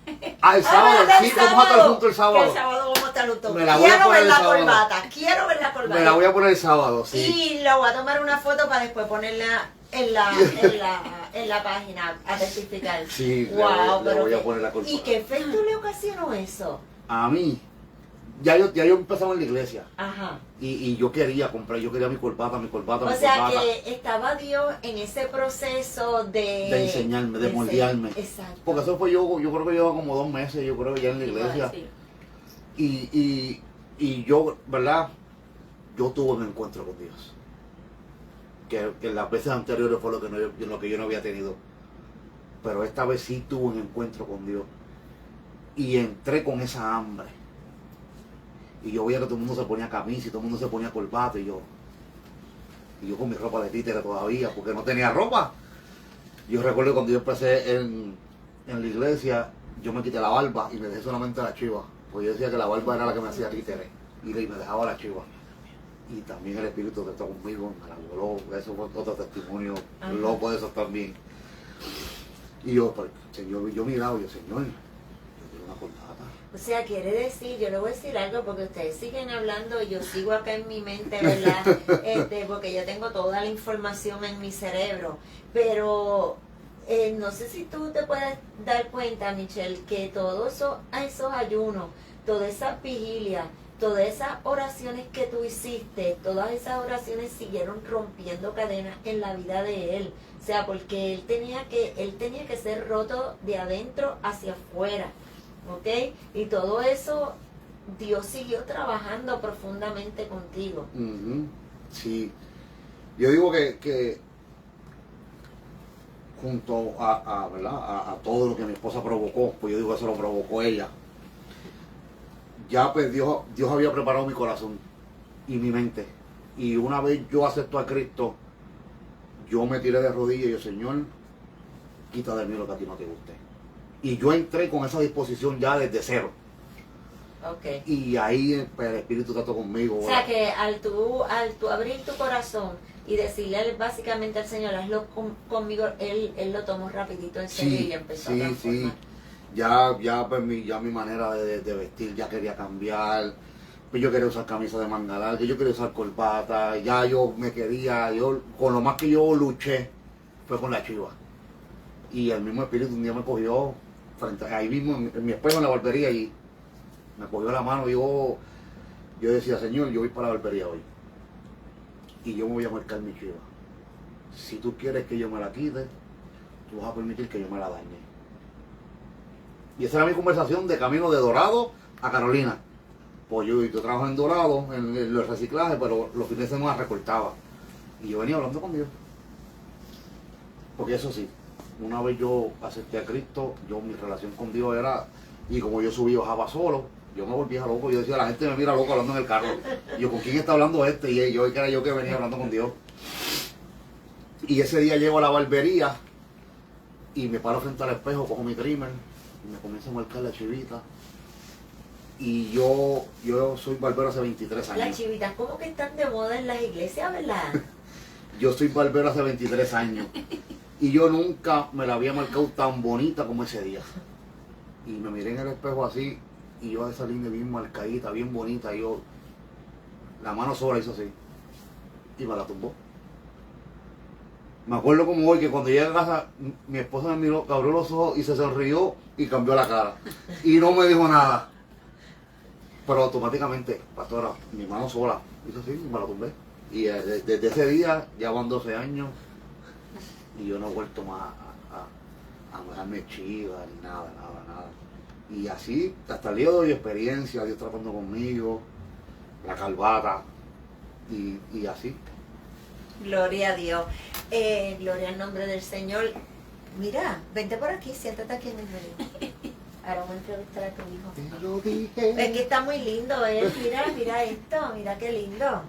[SPEAKER 2] El sábado, sí, vamos a estar juntos el sábado.
[SPEAKER 1] El sábado vamos a estar juntos.
[SPEAKER 2] Me la voy a
[SPEAKER 1] Quiero
[SPEAKER 2] poner
[SPEAKER 1] ver
[SPEAKER 2] el
[SPEAKER 1] la
[SPEAKER 2] sábado.
[SPEAKER 1] corbata, quiero ver la corbata.
[SPEAKER 2] Me la voy a poner el sábado, sí.
[SPEAKER 1] Y le voy a tomar una foto para después ponerla en la página a testificar.
[SPEAKER 2] Sí,
[SPEAKER 1] Wow,
[SPEAKER 2] le voy a poner la corbata.
[SPEAKER 1] ¿Y qué efecto le ocasionó eso?
[SPEAKER 2] A mí, ya yo empezaba en la iglesia.
[SPEAKER 1] Ajá.
[SPEAKER 2] Y yo quería comprar, yo quería mi corbata.
[SPEAKER 1] O sea que estaba Dios en ese proceso
[SPEAKER 2] de enseñarme, de moldearme.
[SPEAKER 1] Exacto.
[SPEAKER 2] Porque eso fue yo creo que llevaba como 2 meses, yo creo, ya en la iglesia.
[SPEAKER 3] Sí.
[SPEAKER 2] Y yo, ¿verdad? Yo tuve un encuentro con Dios. Que las veces anteriores fue lo que yo no había tenido. Pero esta vez sí tuve un encuentro con Dios. Y entré con esa hambre. Y yo veía que todo el mundo se ponía camisa y todo el mundo se ponía corbata, y yo con mi ropa de títere todavía, porque no tenía ropa. Yo recuerdo cuando yo empecé en la iglesia, yo me quité la barba y me dejé solamente la chiva, porque yo decía que la barba era la que me hacía títere, y me dejaba la chiva. y también el Espíritu que está conmigo me la voló. Eso fue otro testimonio
[SPEAKER 1] Ajá.
[SPEAKER 2] loco de esos también. Y yo, pues, Señor, yo miraba, yo, Señor, yo quiero una corbata.
[SPEAKER 1] O sea, quiere decir, yo le voy a decir algo porque ustedes siguen hablando y yo sigo acá en mi mente, ¿verdad? Porque yo tengo toda la información en mi cerebro. Pero no sé si tú te puedes dar cuenta, Michelle, que todos esos ayunos, todas esas vigilias, todas esas oraciones que tú hiciste, todas esas oraciones siguieron rompiendo cadenas en la vida de él. O sea, porque él tenía que ser roto de adentro hacia afuera. ¿Ok? Y todo eso, Dios siguió trabajando profundamente contigo.
[SPEAKER 2] Ujú, sí. Yo digo que junto ¿verdad? A todo lo que mi esposa provocó, pues yo digo que eso lo provocó ella. Ya pues Dios había preparado mi corazón y mi mente. Y una vez yo acepto a Cristo, yo me tiré de rodillas y yo, Señor, quita de mí lo que a ti no te guste. Y yo entré con esa disposición ya desde cero.
[SPEAKER 1] Ok.
[SPEAKER 2] Y ahí pues, el Espíritu trató conmigo.
[SPEAKER 1] O sea que al tú abrir tu corazón y decirle básicamente al Señor, hazlo conmigo, él lo tomó rapidito en serio y empezó a transformar.
[SPEAKER 2] Ya mi manera de vestir ya quería cambiar. Pues yo quería usar camisa de manga larga, yo quería usar corbata, ya yo me quería, con lo más que yo luché fue con la chiva. Y el mismo Espíritu un día me cogió ahí mismo en mi espejo en la barbería y me cogió la mano. Yo decía, Señor, yo voy para la barbería hoy y yo me voy a marcar mi chiva. Si tú quieres que yo me la quite, tú vas a permitir que yo me la dañe. Y esa era mi conversación de camino de Dorado a Carolina. Pues yo trabajo en Dorado, en el reciclaje, pero los fines de semana recortaba. Y yo venía hablando con Dios. Porque eso sí, una vez yo acepté a Cristo, mi relación con Dios era, y como yo subí y bajaba solo, yo me volvía loco. Yo decía, la gente me mira loco hablando en el carro. Y yo, ¿con quién está hablando este? Y yo, que era yo que venía hablando con Dios. Y ese día llego a la barbería y me paro frente al espejo, cojo mi trimmer y me comienzo a marcar la chivita. Y yo soy barbero hace 23 años.
[SPEAKER 1] Las chivitas como que están de moda en las iglesias, ¿verdad?
[SPEAKER 2] Yo soy barbero hace 23 años. Y yo nunca me la había marcado tan bonita como ese día. Y me miré en el espejo así, y yo esa línea bien marcadita, bien bonita, la mano sola hizo así, y me la tumbó. Me acuerdo como hoy que cuando llegué a casa, mi esposa me miró, abrió los ojos y se sonrió y cambió la cara. Y no me dijo nada. Pero automáticamente, pastora, mi mano sola hizo así y me la tumbé. Y desde ese día ya van 12 años y yo no he vuelto más a darme chiva ni nada. Y así, hasta el día de hoy, experiencia, Dios tratando conmigo, la calvata y así.
[SPEAKER 1] Gloria a Dios. Gloria al nombre del Señor. Mira, vente por aquí, siéntate aquí en el medio. Ahora vamos a entrevistar a tu hijo.
[SPEAKER 2] Te lo dije.
[SPEAKER 1] Es que está muy lindo él. Mira esto, mira qué lindo.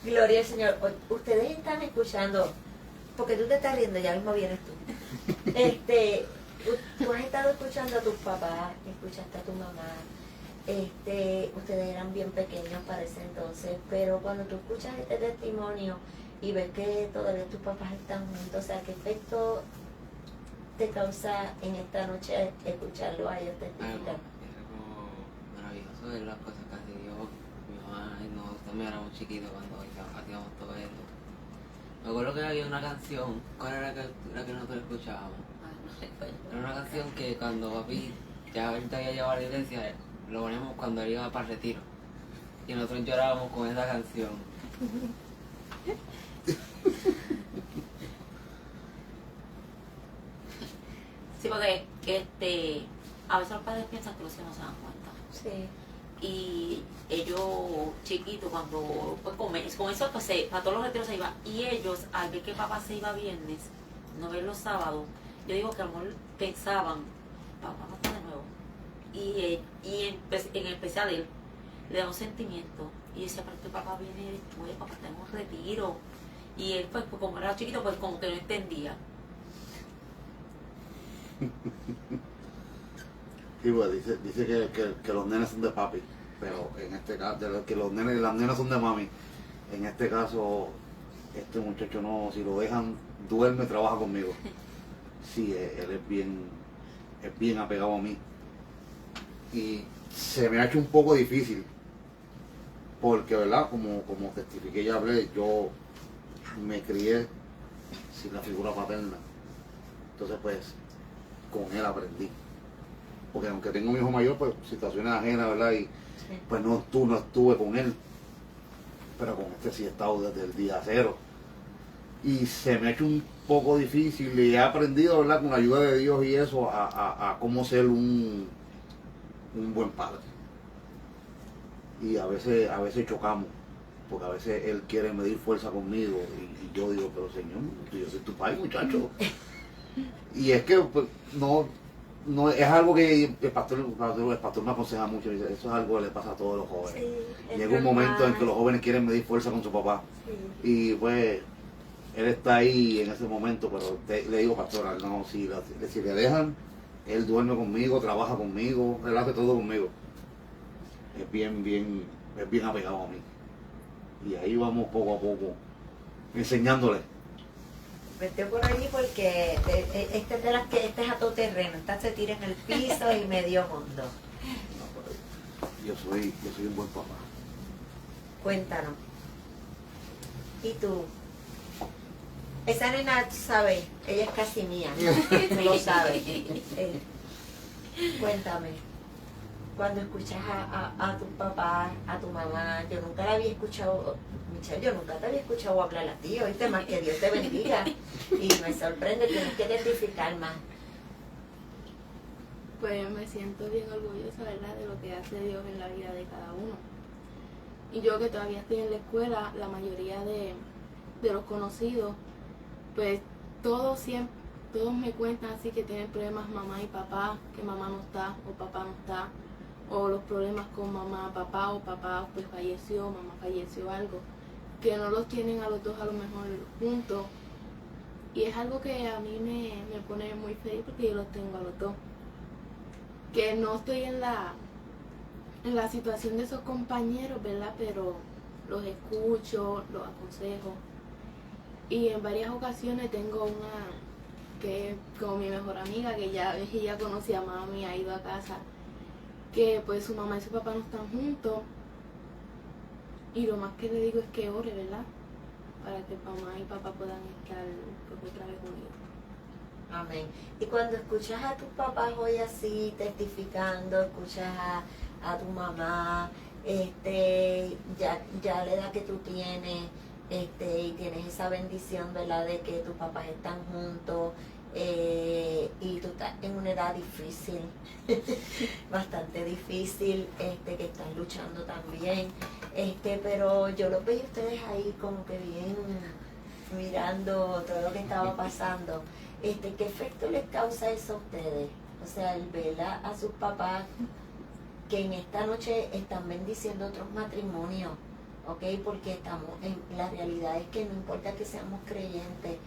[SPEAKER 1] Gloria al Señor. Ustedes están escuchando, porque tú te estás riendo, ya mismo vienes tú. Tú has estado escuchando a tus papás, escuchaste a tu mamá. Ustedes eran bien pequeños para ese entonces, pero cuando tú escuchas este testimonio y ves que todavía tus papás están juntos, o sea, ¿qué efecto te causa en esta noche escucharlo a ellos testificar?
[SPEAKER 4] Algo maravilloso ver las cosas que hace Dios. Mi mamá y nosotros también éramos chiquitos cuando hacíamos todo esto. Me acuerdo que había una canción, ¿cuál era la que nosotros escuchábamos? Era una canción que cuando papi ya ahorita había llevado a la iglesia, lo poníamos cuando él iba para el retiro. Y nosotros llorábamos con esa canción.
[SPEAKER 3] Sí, porque a veces los padres piensan que los hijos no se dan cuenta.
[SPEAKER 1] Sí.
[SPEAKER 3] Y ellos chiquitos, cuando pues con eso pues para todos los retiros se iba. Y ellos, al ver que papá se iba viernes, no ver los sábados, yo digo que a lo mejor pensaban, papá no está de nuevo. Y en especial él le da un sentimiento. Y decía, pero que papá viene después, papá está en un retiro. Y él pues como era chiquito, pues como que no entendía.
[SPEAKER 2] Sí, pues dice que los nenes son de papi. pero en este caso, de los que los nenes, las nenas son de mami, en este caso, este muchacho no, si lo dejan, duerme, trabaja conmigo. Sí, él es bien apegado a mí. Y se me ha hecho un poco difícil, porque, ¿verdad? Como testifiqué y hablé, yo me crié sin la figura paterna. Entonces, pues, con él aprendí. Porque aunque tengo un hijo mayor, pues, situaciones ajenas, ¿verdad? Y pues no estuve con él. Pero con este sí he estado desde el día cero. Y se me ha hecho un poco difícil y he aprendido, ¿verdad? Con la ayuda de Dios y eso, a cómo ser un buen padre. Y a veces chocamos, porque a veces él quiere medir fuerza conmigo y yo digo, pero Señor, yo soy tu padre, muchacho. Y es que pues, no es algo que el pastor me aconseja mucho, dice, eso es algo que le pasa a todos los jóvenes.
[SPEAKER 1] Sí,
[SPEAKER 2] Llega un momento en que los jóvenes quieren medir fuerza con su papá.
[SPEAKER 1] Sí.
[SPEAKER 2] Y pues él está ahí en ese momento, pero le digo, pastora, no, si le dejan, él duerme conmigo, trabaja conmigo, él hace todo conmigo. Es bien apegado a mí. Y ahí vamos poco a poco enseñándole.
[SPEAKER 1] Vete por allí porque este es de las que este es a todo terreno, esta se tira en el piso y medio mundo.
[SPEAKER 2] No, pero yo soy un buen papá.
[SPEAKER 1] Cuéntanos. ¿Y tú? Esa nena, tú sabes, ella es casi mía, tú lo sabes. Cuéntame, cuando escuchas a tu papá, a tu mamá, yo nunca la había escuchado, Michelle, yo nunca te había escuchado hablar a ti, oíste, más que Dios te bendiga. Y me sorprende, tienes que identificar más.
[SPEAKER 5] Pues me siento bien orgullosa, ¿verdad?, de lo que hace Dios en la vida de cada uno. Y yo que todavía estoy en la escuela, la mayoría de los conocidos, pues todos me cuentan así que tienen problemas mamá y papá, que mamá no está o papá no está, o los problemas con mamá, papá, o papá pues falleció, mamá falleció, algo, que no los tienen a los dos a lo mejor juntos. Y es algo que a mí me pone muy feliz porque yo los tengo a los dos. Que no estoy en la situación de esos compañeros, ¿verdad? Pero los escucho, los aconsejo. Y en varias ocasiones tengo una que es como mi mejor amiga, que ella conoce a mami, ha ido a casa, que pues su mamá y su papá no están juntos. Y lo más que le digo es que ore, ¿verdad?, para que mamá y papá puedan estar pues, otra vez unidos.
[SPEAKER 1] Amén. Y cuando escuchas a tus papás hoy así, testificando, escuchas a tu mamá, ya la edad que tú tienes, y tienes esa bendición, ¿verdad?, de que tus papás están juntos, y tú estás en una edad difícil, bastante difícil, que están luchando también, pero yo los veía ustedes ahí como que bien mirando todo lo que estaba pasando. ¿Qué efecto les causa eso a ustedes? O sea, el ver a sus papás que en esta noche están bendiciendo otros matrimonios, ¿ok? Porque la realidad es que no importa que seamos creyentes,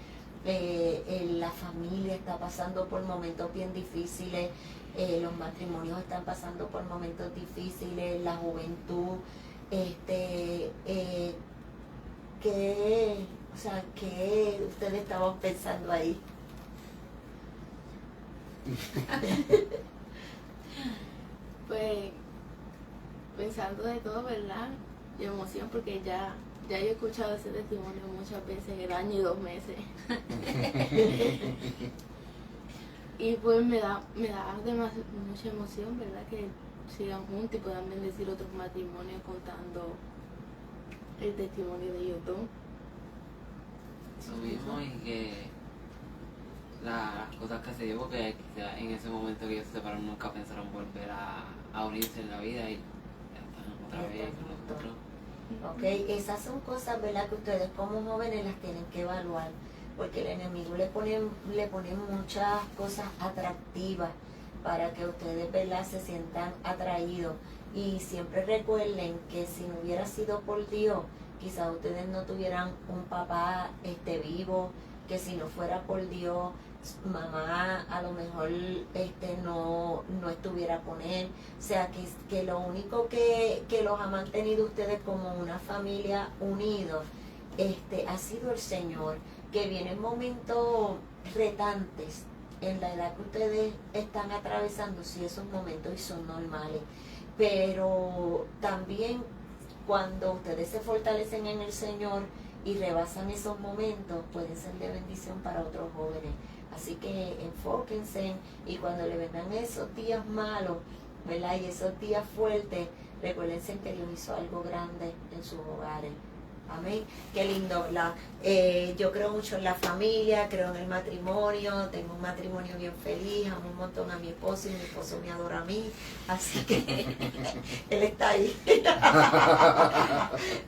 [SPEAKER 1] la familia está pasando por momentos bien difíciles, los matrimonios están pasando por momentos difíciles, la juventud, ¿qué ustedes estaban pensando ahí?
[SPEAKER 5] Pues pensando de todo, ¿verdad?, y emoción, porque ya yo he escuchado ese testimonio muchas veces en el año y 2 meses. Y pues me da mucha emoción, ¿verdad?, que sigan juntos y puedan bendecir otros matrimonios contando el testimonio de ellos dos.
[SPEAKER 4] Eso mismo, y que las cosas que se dio, porque en ese momento que ellos se separaron nunca pensaron volver a unirse en la vida y ya están otra vez con nosotros.
[SPEAKER 1] Ok, esas son cosas, ¿verdad?, que ustedes como jóvenes las tienen que evaluar, porque el enemigo le pone muchas cosas atractivas para que ustedes, ¿verdad?, se sientan atraídos. Y siempre recuerden que si no hubiera sido por Dios, quizás ustedes no tuvieran un papá vivo, que si no fuera por Dios, mamá a lo mejor no estuviera con él. O sea, que lo único que los ha mantenido ustedes como una familia unidos ha sido el Señor, que vienen momentos retantes en la edad que ustedes están atravesando, sí, esos momentos y son normales, pero también cuando ustedes se fortalecen en el Señor y rebasan esos momentos, pueden ser de bendición para otros jóvenes. Así que enfóquense, y cuando le vengan esos días malos, ¿verdad?, y esos días fuertes, recuérdense que Dios hizo algo grande en sus hogares. Amén. Qué lindo, ¿verdad? Yo creo mucho en la familia, creo en el matrimonio, tengo un matrimonio bien feliz, amo un montón a mi esposo y mi esposo me adora a mí, así que él está ahí.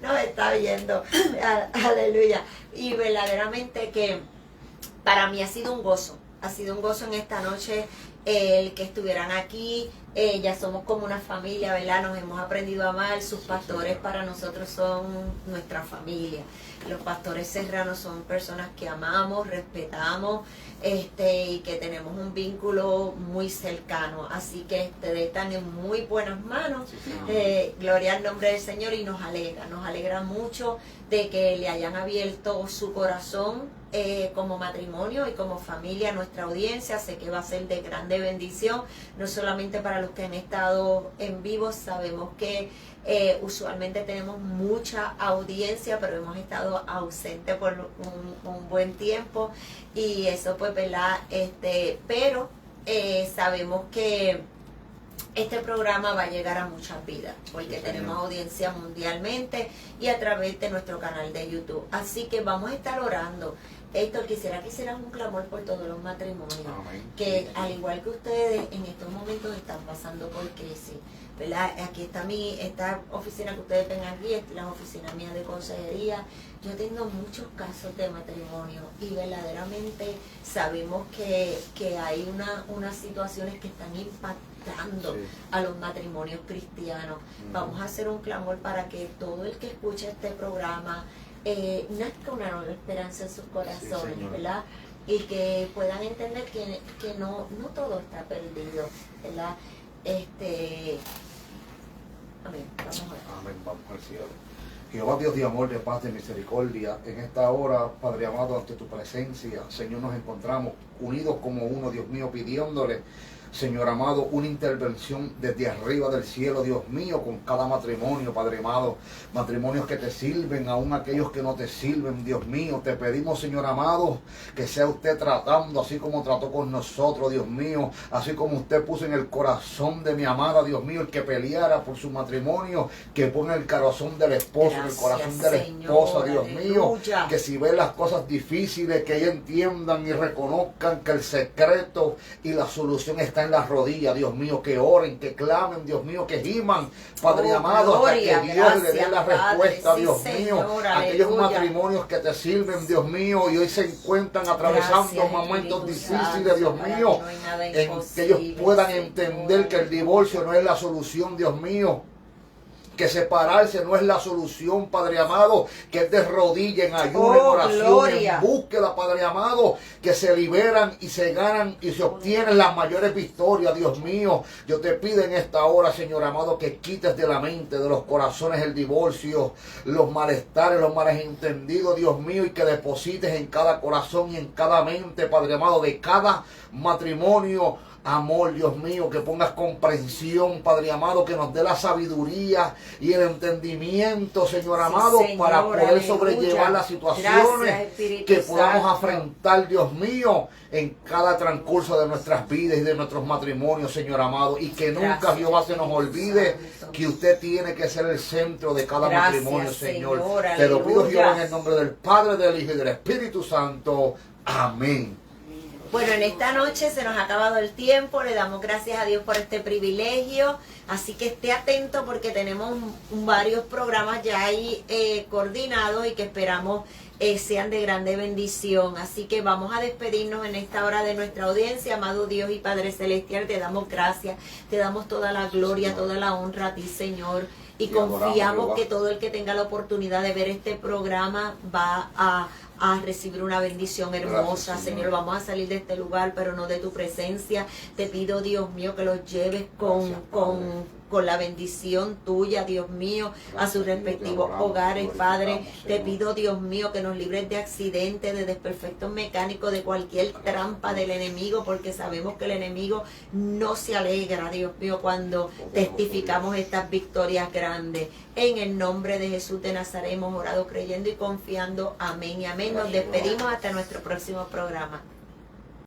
[SPEAKER 1] No, está viendo. Aleluya. Y verdaderamente que para mí ha sido un gozo en esta noche el que estuvieran aquí. Ya somos como una familia, ¿verdad? Nos hemos aprendido a amar. Sus pastores para nosotros son nuestra familia. Los pastores serranos son personas que amamos, respetamos, y que tenemos un vínculo muy cercano. Así que están en muy buenas manos. Gloria al nombre del Señor, y nos alegra mucho de que le hayan abierto su corazón como matrimonio y como familia a nuestra audiencia. Sé que va a ser de grande bendición, no solamente para los que han estado en vivo. Sabemos que usualmente tenemos mucha audiencia, pero hemos estado ausentes por un buen tiempo, y eso pues, ¿verdad? Pero sabemos que este programa va a llegar a muchas vidas, porque tenemos audiencia mundialmente y a través de nuestro canal de YouTube. Así que vamos a estar orando. Héctor, quisiera que hicieran un clamor por todos los matrimonios, que al igual que ustedes en estos momentos están pasando por crisis, ¿verdad? Aquí está esta oficina que ustedes ven aquí, es la oficina mía de consejería. Yo tengo muchos casos de matrimonio, y verdaderamente sabemos que hay unas situaciones que están impactando a los matrimonios cristianos. Vamos a hacer un clamor para que todo el que escuche este programa nazca una nueva esperanza en sus corazones, ¿verdad? Y que puedan entender que no todo está perdido, ¿verdad? Amén. Vamos a ver.
[SPEAKER 2] Amén, vamos al cielo. Jehová Dios de amor, de paz, de misericordia, en esta hora, Padre amado, ante tu presencia, Señor, nos encontramos unidos como uno, Dios mío, pidiéndole, Señor amado, una intervención desde arriba del cielo, Dios mío, con cada matrimonio, Padre amado, matrimonios que te sirven, aún aquellos que no te sirven, Dios mío. Te pedimos, Señor amado, que sea usted tratando así como trató con nosotros, Dios mío, así como usted puso en el corazón de mi amada, Dios mío, el que peleara por su matrimonio, que ponga el corazón del esposo, en el corazón de la esposa, Dios mío, que si ve las cosas difíciles, que ellos entiendan y reconozcan que el secreto y la solución está en las rodillas, Dios mío, que oren, que clamen, Dios mío, que giman, Padre amado, hasta que Dios le dé la respuesta, Padre, Dios mío, aquellos matrimonios que te sirven, Dios mío, y hoy se encuentran atravesando momentos difíciles, Dios mío, en que ellos puedan entender que el divorcio no es la solución, Dios mío, que separarse no es la solución, Padre amado, que es de rodillas, en ayuno, en oración, en búsqueda, Padre amado, que se liberan y se ganan y se obtienen las mayores victorias, Dios mío. Yo te pido en esta hora, Señor amado, que quites de la mente, de los corazones, el divorcio, los malestares, los malentendidos, Dios mío, y que deposites en cada corazón y en cada mente, Padre amado, de cada matrimonio, amor, Dios mío, que pongas comprensión, Padre amado, que nos dé la sabiduría y el entendimiento, Señor amado, Señor, para poder sobrellevar las situaciones que podamos afrontar, Dios mío, en cada transcurso de nuestras vidas y de nuestros matrimonios, Señor amado, y que nunca, Jehová, se nos olvide que usted tiene que ser el centro de cada matrimonio, Señor. Te lo pido, Jehová, en el nombre del Padre, del Hijo y del Espíritu Santo. Amén.
[SPEAKER 1] Bueno, en esta noche se nos ha acabado el tiempo, le damos gracias a Dios por este privilegio, así que esté atento porque tenemos varios programas ya ahí coordinados y que esperamos sean de grande bendición. Así que vamos a despedirnos en esta hora de nuestra audiencia. Amado Dios y Padre Celestial, te damos gracias, te damos toda la gloria, Señor, toda la honra a ti, Señor. Y confiamos que todo el que tenga la oportunidad de ver este programa va a a recibir una bendición hermosa.
[SPEAKER 2] Gracias,
[SPEAKER 1] Señor,
[SPEAKER 2] Señor.
[SPEAKER 1] vamos a salir de este lugar, pero no de tu presencia. Te pido, Dios mío, que los lleves con la bendición tuya, Dios mío, a sus respectivos hogares, Padre. Te pido, Dios mío, que nos libres de accidentes, de desperfectos mecánicos, de cualquier trampa del enemigo, porque sabemos que el enemigo no se alegra, Dios mío, cuando testificamos estas victorias grandes. En el nombre de Jesús de Nazaret hemos orado creyendo y confiando. Amén y amén. Nos despedimos hasta nuestro próximo programa.